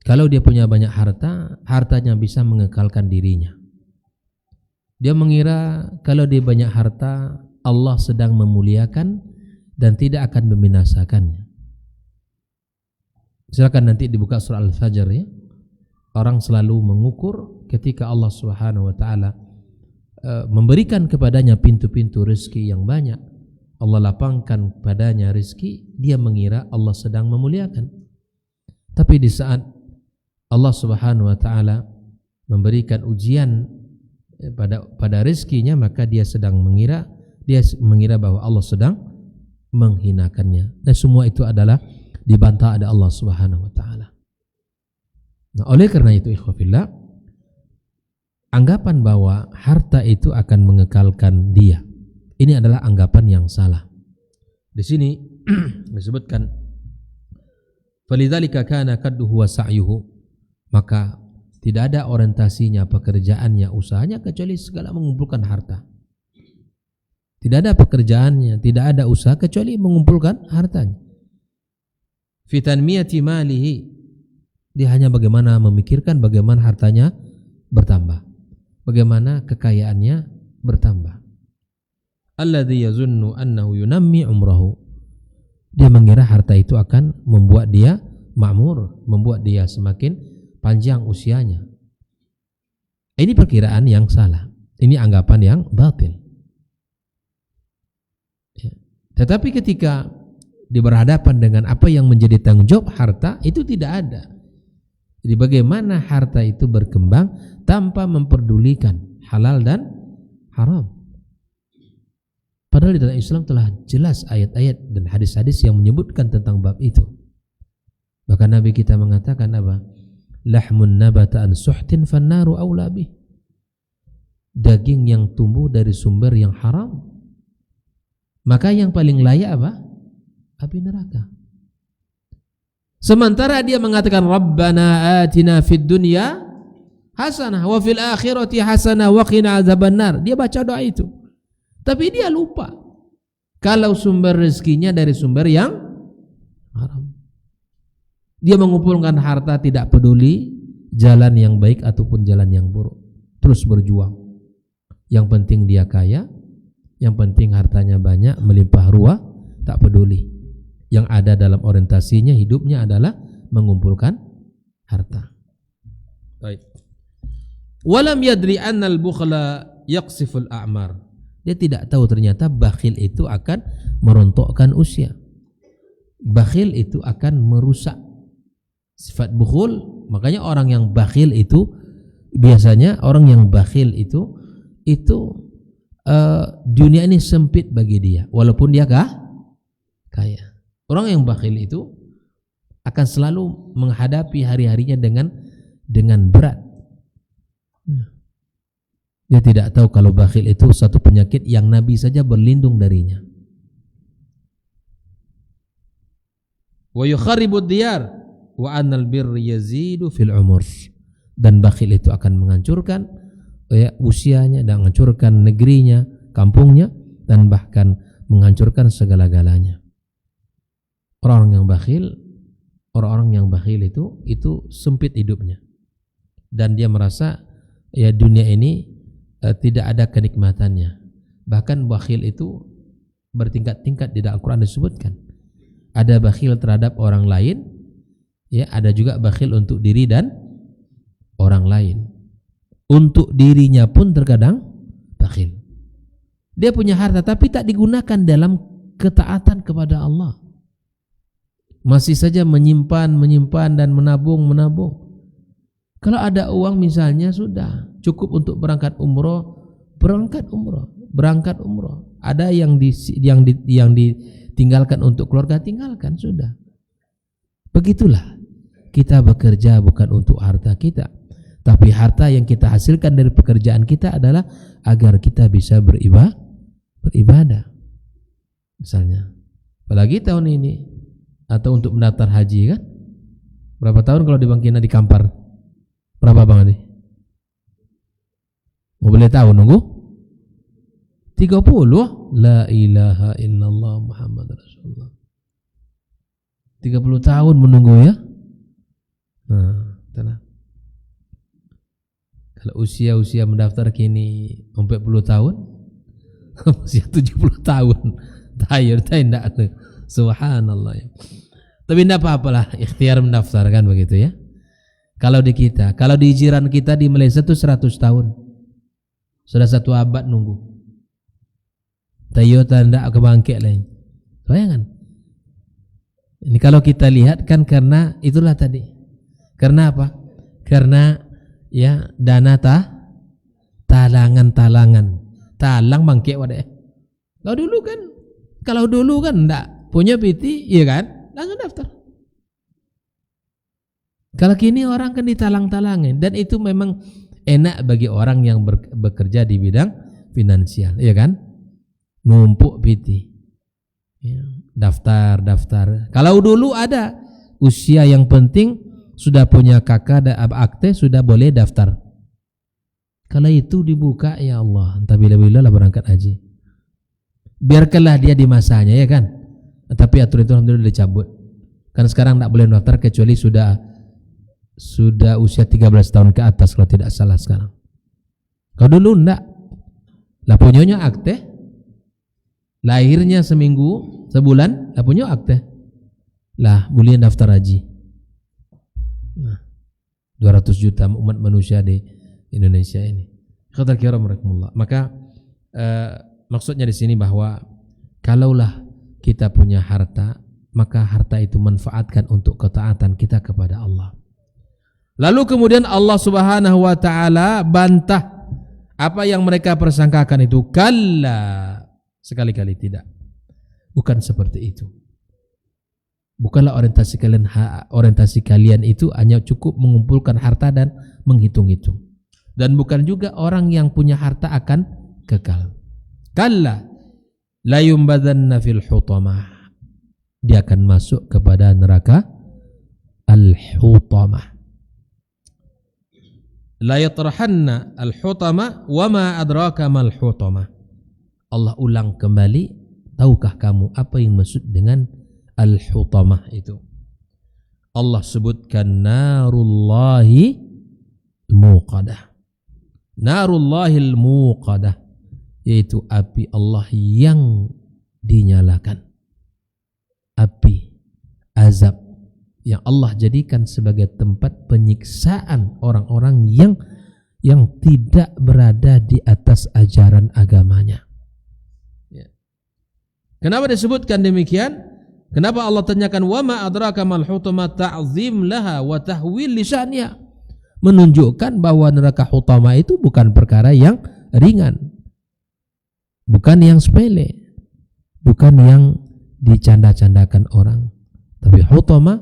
kalau dia punya banyak harta, hartanya bisa mengekalkan dirinya. Dia mengira kalau dia banyak harta, Allah sedang memuliakan dan tidak akan membinasakannya. Silakan nanti dibuka surah Al-Fajr ya. Orang selalu mengukur ketika Allah Subhanahu wa taala memberikan kepadanya pintu-pintu rezeki yang banyak. Allah lapangkan padanya rezeki, dia mengira Allah sedang memuliakan. Tapi di saat Allah Subhanahu wa taala memberikan ujian pada rezekinya, maka dia mengira bahwa Allah sedang menghinakannya. Dan semua itu adalah dibantah oleh Allah Subhanahu wa taala. Nah, oleh karena itu ikhwafillah, anggapan bahwa harta itu akan mengekalkan dia, ini adalah anggapan yang salah. Di sini disebutkan falidzalika kana kadduhu wa sa'yuhu, maka tidak ada orientasinya, pekerjaannya, usahanya kecuali segala mengumpulkan harta. Tidak ada pekerjaannya, tidak ada usaha kecuali mengumpulkan hartanya. Fitanmiyati malihi, dia hanya bagaimana memikirkan bagaimana hartanya bertambah, bagaimana kekayaannya bertambah. Alladzi yazunnu annahu yunammi umrahu, dia mengira harta itu akan membuat dia makmur, membuat dia semakin panjang usianya. Ini perkiraan yang salah, ini anggapan yang batil. Tetapi ketika dia berhadapan dengan apa yang menjadi tanggung jawab harta, itu tidak ada. Jadi bagaimana harta itu berkembang tanpa memperdulikan halal dan haram. Padahal di dalam Islam telah jelas ayat-ayat dan hadis-hadis yang menyebutkan tentang bab itu. Bahkan Nabi kita mengatakan apa? Lahmun nabata an suhtin fannaru aula bih. Daging yang tumbuh dari sumber yang haram, maka yang paling layak apa? Api neraka. Sementara dia mengatakan Rabbana atina fid dunya hasanah wa fil akhirati hasanah wa qina azabannar. Dia baca doa itu. Tapi dia lupa kalau sumber rezekinya dari sumber yang haram. Dia mengumpulkan harta tidak peduli jalan yang baik ataupun jalan yang buruk. Terus berjuang. Yang penting dia kaya, yang penting hartanya banyak, melimpah ruah, tak peduli. Yang ada dalam orientasinya hidupnya adalah mengumpulkan harta. Baik. Walam yadri annal bukhla yaqsiful a'mar. Dia tidak tahu ternyata bakhil itu akan merontokkan usia. Bakhil itu akan merusak sifat bukhul. Makanya orang yang bakhil itu biasanya orang yang bakhil itu dunia ini sempit bagi dia walaupun dia kaya. Orang yang bakhil itu akan selalu menghadapi hari-harinya dengan berat. Dia tidak tahu kalau bakhil itu satu penyakit yang Nabi saja berlindung darinya. Wa yukharribud diyar wa annal birri yazidu fil umur. Dan bakhil itu akan menghancurkan usianya dan menghancurkan negerinya kampungnya, dan bahkan menghancurkan segala-galanya. Orang-orang yang bakhil itu sempit hidupnya, dan dia merasa ya dunia ini tidak ada kenikmatannya. Bahkan bakhil itu bertingkat-tingkat, di dalam Al-Quran disebutkan. Ada bakhil terhadap orang lain, ya, ada juga bakhil untuk diri dan orang lain. Untuk dirinya pun terkadang bakhil. Dia punya harta tapi tak digunakan dalam ketaatan kepada Allah. Masih saja menyimpan dan menabung. Kalau ada uang misalnya, sudah cukup untuk berangkat umroh. Ada yang ditinggalkan untuk keluarga, tinggalkan, sudah. Begitulah kita bekerja bukan untuk harta kita, tapi harta yang kita hasilkan dari pekerjaan kita adalah agar kita bisa beribadah. Misalnya, apalagi tahun ini, atau untuk mendaftar haji kan, berapa tahun kalau di Bangkina di Kampar? Berapa Bang Adi? Mau boleh tahu nunggu? 30. La ilaha illallah Muhammad Rasulullah. 30 tahun menunggu ya. Nah, tenang. Kalau usia mendaftar kini 40 tahun, usia 70 tahun. Tayar tidak. Subhanallah ya. Tapi tidak apa-apalah, ikhtiar mendaftar kan begitu ya. Kalau di kita, kalau di jiran kita di Malaysia itu 100 tahun. Sudah 1 abad nunggu. Toyota tidak kebangkit lain. Bayangkan. Ini kalau kita lihat kan karena itulah tadi. Karena apa? Karena ya dana talangan. Talang bangkit wadah. Kalau dulu kan enggak punya PT, iya kan? Langsung daftar. Kalau kini orang kan ditalang-talangin, dan itu memang enak bagi orang yang bekerja di bidang finansial, iya kan? Numpuk PT. Ya, daftar. Kalau dulu ada usia yang penting, sudah punya kakak dan akte, sudah boleh daftar. Kalau itu dibuka, ya Allah, entah bila-bila lah berangkat haji. Biarkanlah dia di masanya, ya kan? Tapi aturan itu alhamdulillah dicabut. Kan sekarang tak boleh daftar kecuali sudah usia 13 tahun ke atas kalau tidak salah sekarang. Kalau dulu enggak. Lah punyanya akte. Lahirnya seminggu, sebulan, lah punya akte. Lah boleh daftar haji. Nah, 200 juta umat manusia di Indonesia ini. Khatar kiram rahimakumullah. Maka maksudnya di sini bahwa kalaulah kita punya harta, maka harta itu manfaatkan untuk ketaatan kita kepada Allah. Lalu kemudian Allah Subhanahu wa taala bantah apa yang mereka persangkakan itu. Kalla, sekali-kali tidak. Bukan seperti itu. Bukanlah orientasi kalian itu hanya cukup mengumpulkan harta dan menghitung-hitung. Dan bukan juga orang yang punya harta akan kekal. Kalla la yumbadanna fil hutamah. Dia akan masuk kepada neraka al-hutamah. La yatrahanna al-hutama wa ma adraka mal hutama. Allah ulang kembali, tahukah kamu apa yang maksud dengan al-hutamah itu? Allah sebutkan narullahi muqadah. Narullahil muqadah, yaitu api Allah yang dinyalakan. Api azab yang Allah jadikan sebagai tempat penyiksaan orang-orang yang tidak berada di atas ajaran agamanya. Ya. Kenapa disebutkan demikian? Kenapa Allah tanyakan wa ma adraka mal hutama, ta'zim laha wa tahwil lisannya? Menunjukkan bahwa neraka hutama itu bukan perkara yang ringan, bukan yang sepele, bukan yang dicanda-candakan orang, tapi hutama,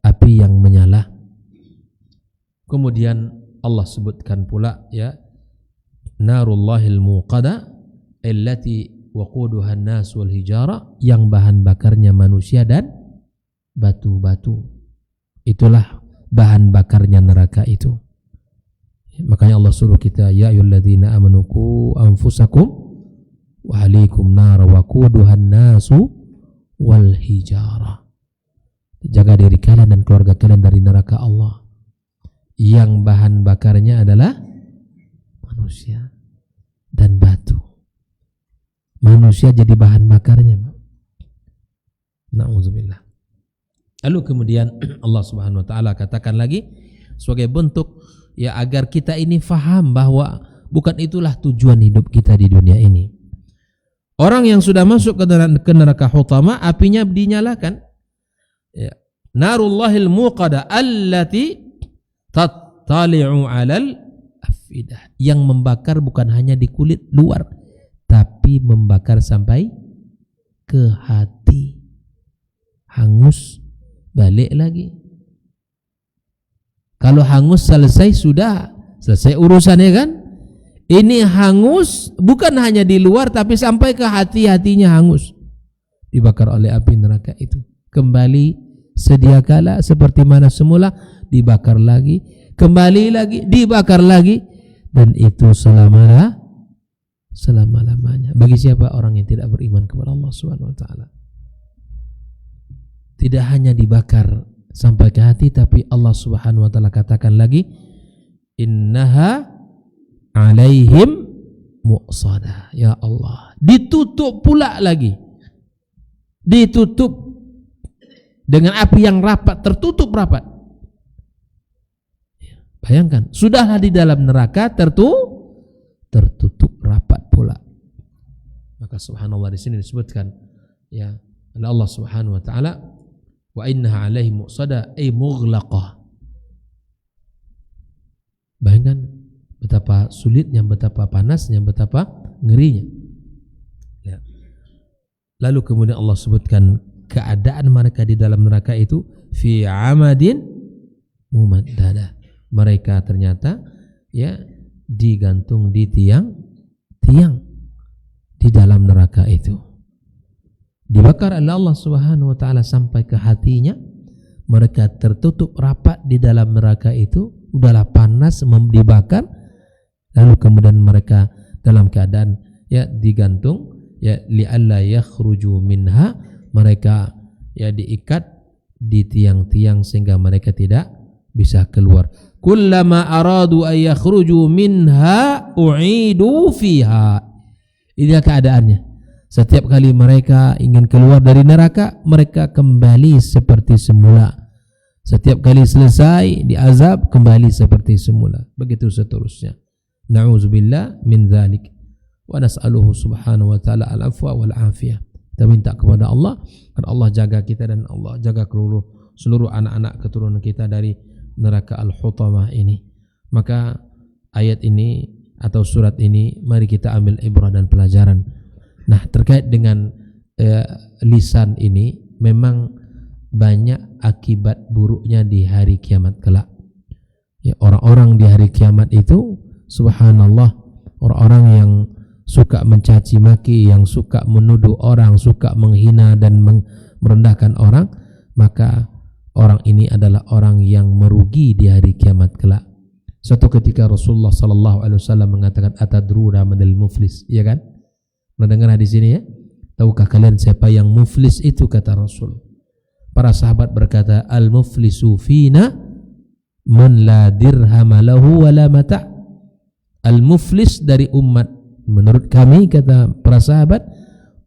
api yang menyala. Kemudian Allah sebutkan pula ya, narullahil muqada allati waquduha an-nas wal hijara, yang bahan bakarnya manusia dan batu-batu. Itulah bahan bakarnya neraka itu. Makanya Allah suruh kita, ya ayyuhalladzina amanu qu anfusakum wa alaikum nar wa quduhan nasu wal hijarah. Jaga diri kalian dan keluarga kalian dari neraka Allah yang bahan bakarnya adalah manusia dan batu. Manusia jadi bahan bakarnya. Na'udzubillah. Lalu kemudian Allah Subhanahu wa taala katakan lagi sebagai bentuk ya agar kita ini faham bahwa bukan itulah tujuan hidup kita di dunia ini. Orang yang sudah masuk ke neraka hutama, apinya dinyalakan. Ya. Narullahil muqada allati tattali'u 'alal afidah. Yang membakar bukan hanya di kulit luar, tapi membakar sampai ke hati. Hangus, balik lagi. Kalau hangus selesai, sudah selesai urusannya kan? Ini hangus bukan hanya di luar tapi sampai ke hati-hatinya hangus. Dibakar oleh api neraka itu. Kembali sedia kala seperti mana semula, dibakar lagi, kembali lagi, dibakar lagi, dan itu selama-lamanya. Bagi siapa orang yang tidak beriman kepada Allah Subhanahu wa taala. Tidak hanya dibakar sampai ke hati, tapi Allah Subhanahu wa taala katakan lagi, innaha alaihim muqsadah. Ya Allah, ditutup pula lagi. Ditutup dengan api yang rapat, tertutup rapat. Bayangkan, sudahlah di dalam neraka tertutup rapat pula. Maka subhanallah di sini disebutkan ya oleh Allah Subhanahu wa taala, wa innaha alaihim muqsadah ay mughlaqah. Bayangkan betapa sulitnya, betapa panasnya, betapa ngerinya. Ya. Lalu kemudian Allah sebutkan keadaan mereka di dalam neraka itu fi amadin mumaddada. Mereka ternyata ya digantung di tiang di dalam neraka itu. Dibakar oleh Allah Subhanahu wa taala sampai ke hatinya. Mereka tertutup rapat di dalam neraka itu, udahlah panas dibakar. Lalu kemudian mereka dalam keadaan ya digantung ya li'alla yakhruju minha, mereka ya diikat di tiang-tiang sehingga mereka tidak bisa keluar. Kullama aradu ay yakhruju minha u'idu fiha. Inilah keadaannya. Setiap kali mereka ingin keluar dari neraka, mereka kembali seperti semula. Setiap kali selesai diazab, kembali seperti semula. Begitu seterusnya. Na'udzubillah min dzalik. Wa nas'aluhu subhanahu wa ta'ala al-afwa wal afiyah. Kita minta kepada Allah agar Allah jaga kita dan Allah jaga seluruh anak-anak keturunan kita dari neraka al-hutamah ini. Maka ayat ini atau surat ini mari kita ambil ibrah dan pelajaran. Nah, terkait dengan lisan ini memang banyak akibat buruknya di hari kiamat kelak. Ya, orang-orang di hari kiamat itu subhanallah, orang-orang yang suka mencaci maki, yang suka menuduh orang, suka menghina dan merendahkan orang, maka orang ini adalah orang yang merugi di hari kiamat kelak. Suatu ketika Rasulullah sallallahu alaihi wasallam mengatakan atadruna manil muflis, ya kan? Mendengar hadis ini ya? Tahukah kalian siapa yang muflis itu, kata Rasul? Para sahabat berkata, al-muflisu fina man la dirham lahu wala mata'. Al-muflis dari umat menurut kami, kata para sahabat,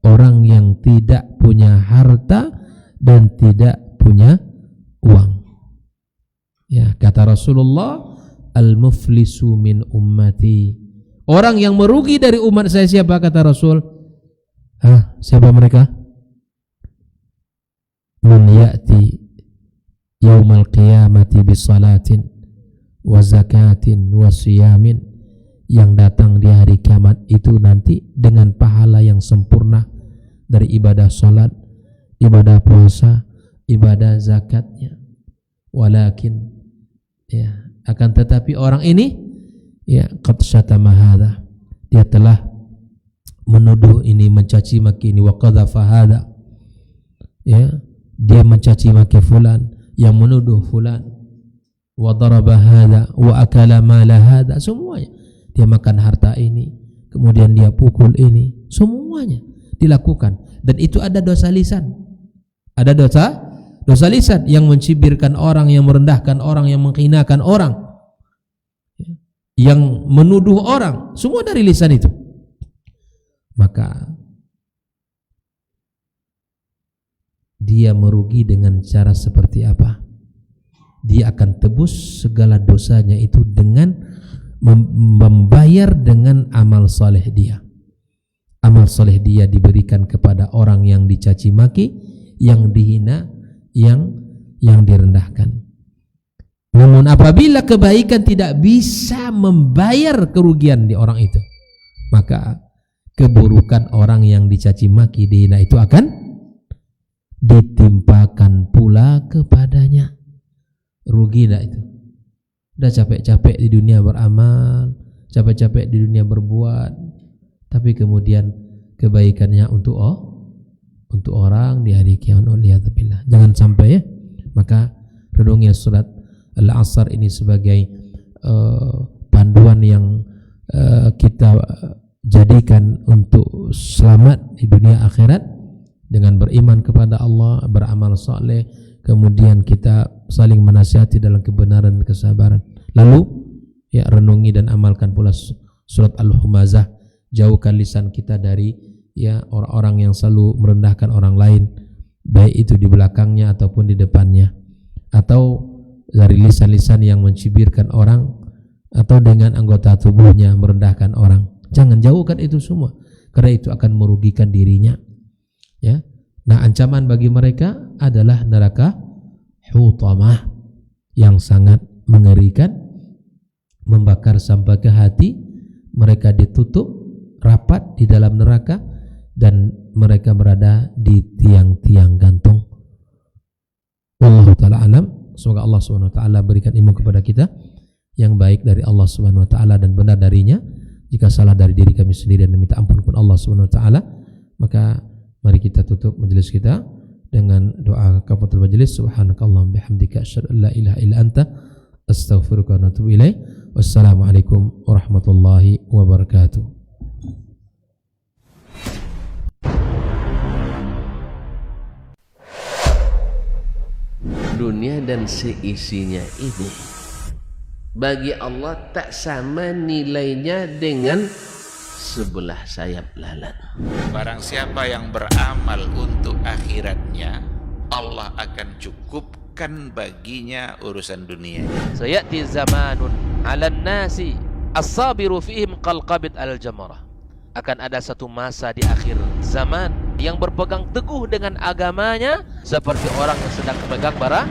orang yang tidak punya harta dan tidak punya uang. Ya, kata Rasulullah, al-muflisu min ummati. Orang yang merugi dari umat saya siapa, kata Rasul? Siapa mereka? Man ya'ti yaumal qiyamati bisalatin wa zakatin wa siyamin. Yang datang di hari kiamat itu nanti dengan pahala yang sempurna dari ibadah salat, ibadah puasa, ibadah zakatnya. Walakin ya, akan tetapi orang ini ya qad syatama hadza, dia telah menuduh ini, mencaci maki ini, wa qadhafa hadza, ya dia mencaci maki fulan, yang menuduh fulan, wa daraba hadza wa akala mala hadza, semuanya dia makan harta ini, kemudian dia pukul ini, semuanya dilakukan. Dan itu ada dosa lisan. Ada dosa lisan yang mencibirkan orang, yang merendahkan orang, yang menghinakan orang, yang menuduh orang, semua dari lisan itu. Maka dia merugi dengan cara seperti apa? Dia akan tebus segala dosanya itu dengan membayar dengan amal soleh dia. Amal soleh dia diberikan kepada orang yang dicaci maki, yang dihina, yang direndahkan. Namun apabila kebaikan tidak bisa membayar kerugian di orang itu, maka keburukan orang yang dicaci maki, dihina itu akan ditimpakan pula kepadanya. Rugi enggak itu? Udah capek-capek di dunia beramal, capek-capek di dunia berbuat, tapi kemudian kebaikannya untuk orang di hari kiamat. Jangan sampai ya. Maka renungi surat Al-Asr ini sebagai panduan yang kita jadikan untuk selamat di dunia akhirat dengan beriman kepada Allah, beramal saleh, kemudian kita saling menasihati dalam kebenaran dan kesabaran. Lalu ya renungi dan amalkan pula surat Al-Humazah. Jauhkan lisan kita dari ya orang-orang yang selalu merendahkan orang lain, baik itu di belakangnya ataupun di depannya, atau dari lisan-lisan yang mencibirkan orang, atau dengan anggota tubuhnya merendahkan orang. Jangan jauhkan itu semua, karena itu akan merugikan dirinya. Ya. Nah, ancaman bagi mereka adalah neraka Hutamah yang sangat mengerikan, membakar sampai ke hati. Mereka ditutup rapat di dalam neraka dan mereka berada di tiang-tiang gantung. Wallahu ta'ala alam. Semoga Allah Subhanahu wa taala berikan ilmu kepada kita yang baik dari Allah Subhanahu wa taala dan benar darinya. Jika salah dari diri kami sendiri dan minta ampun kepada Allah Subhanahu wa taala, maka mari kita tutup majelis kita dengan doa kafaratul majelis. Subhanakallahumma bihamdika asyhadu an la ilaha illa anta astaghfiruka wa atubu ilaik. Wassalamualaikum warahmatullahi wabarakatuh. Dunia dan seisinya ini bagi Allah tak sama nilainya dengan sebelah sayap lalat. Barang siapa yang beramal untuk akhiratnya, Allah akan cukupkan baginya urusan dunia. Sayati zamanun 'alan nasi as-sabiru fihim qalqabit al-jamarah. Akan ada satu masa di akhir zaman yang berpegang teguh dengan agamanya seperti orang yang sedang memegang bara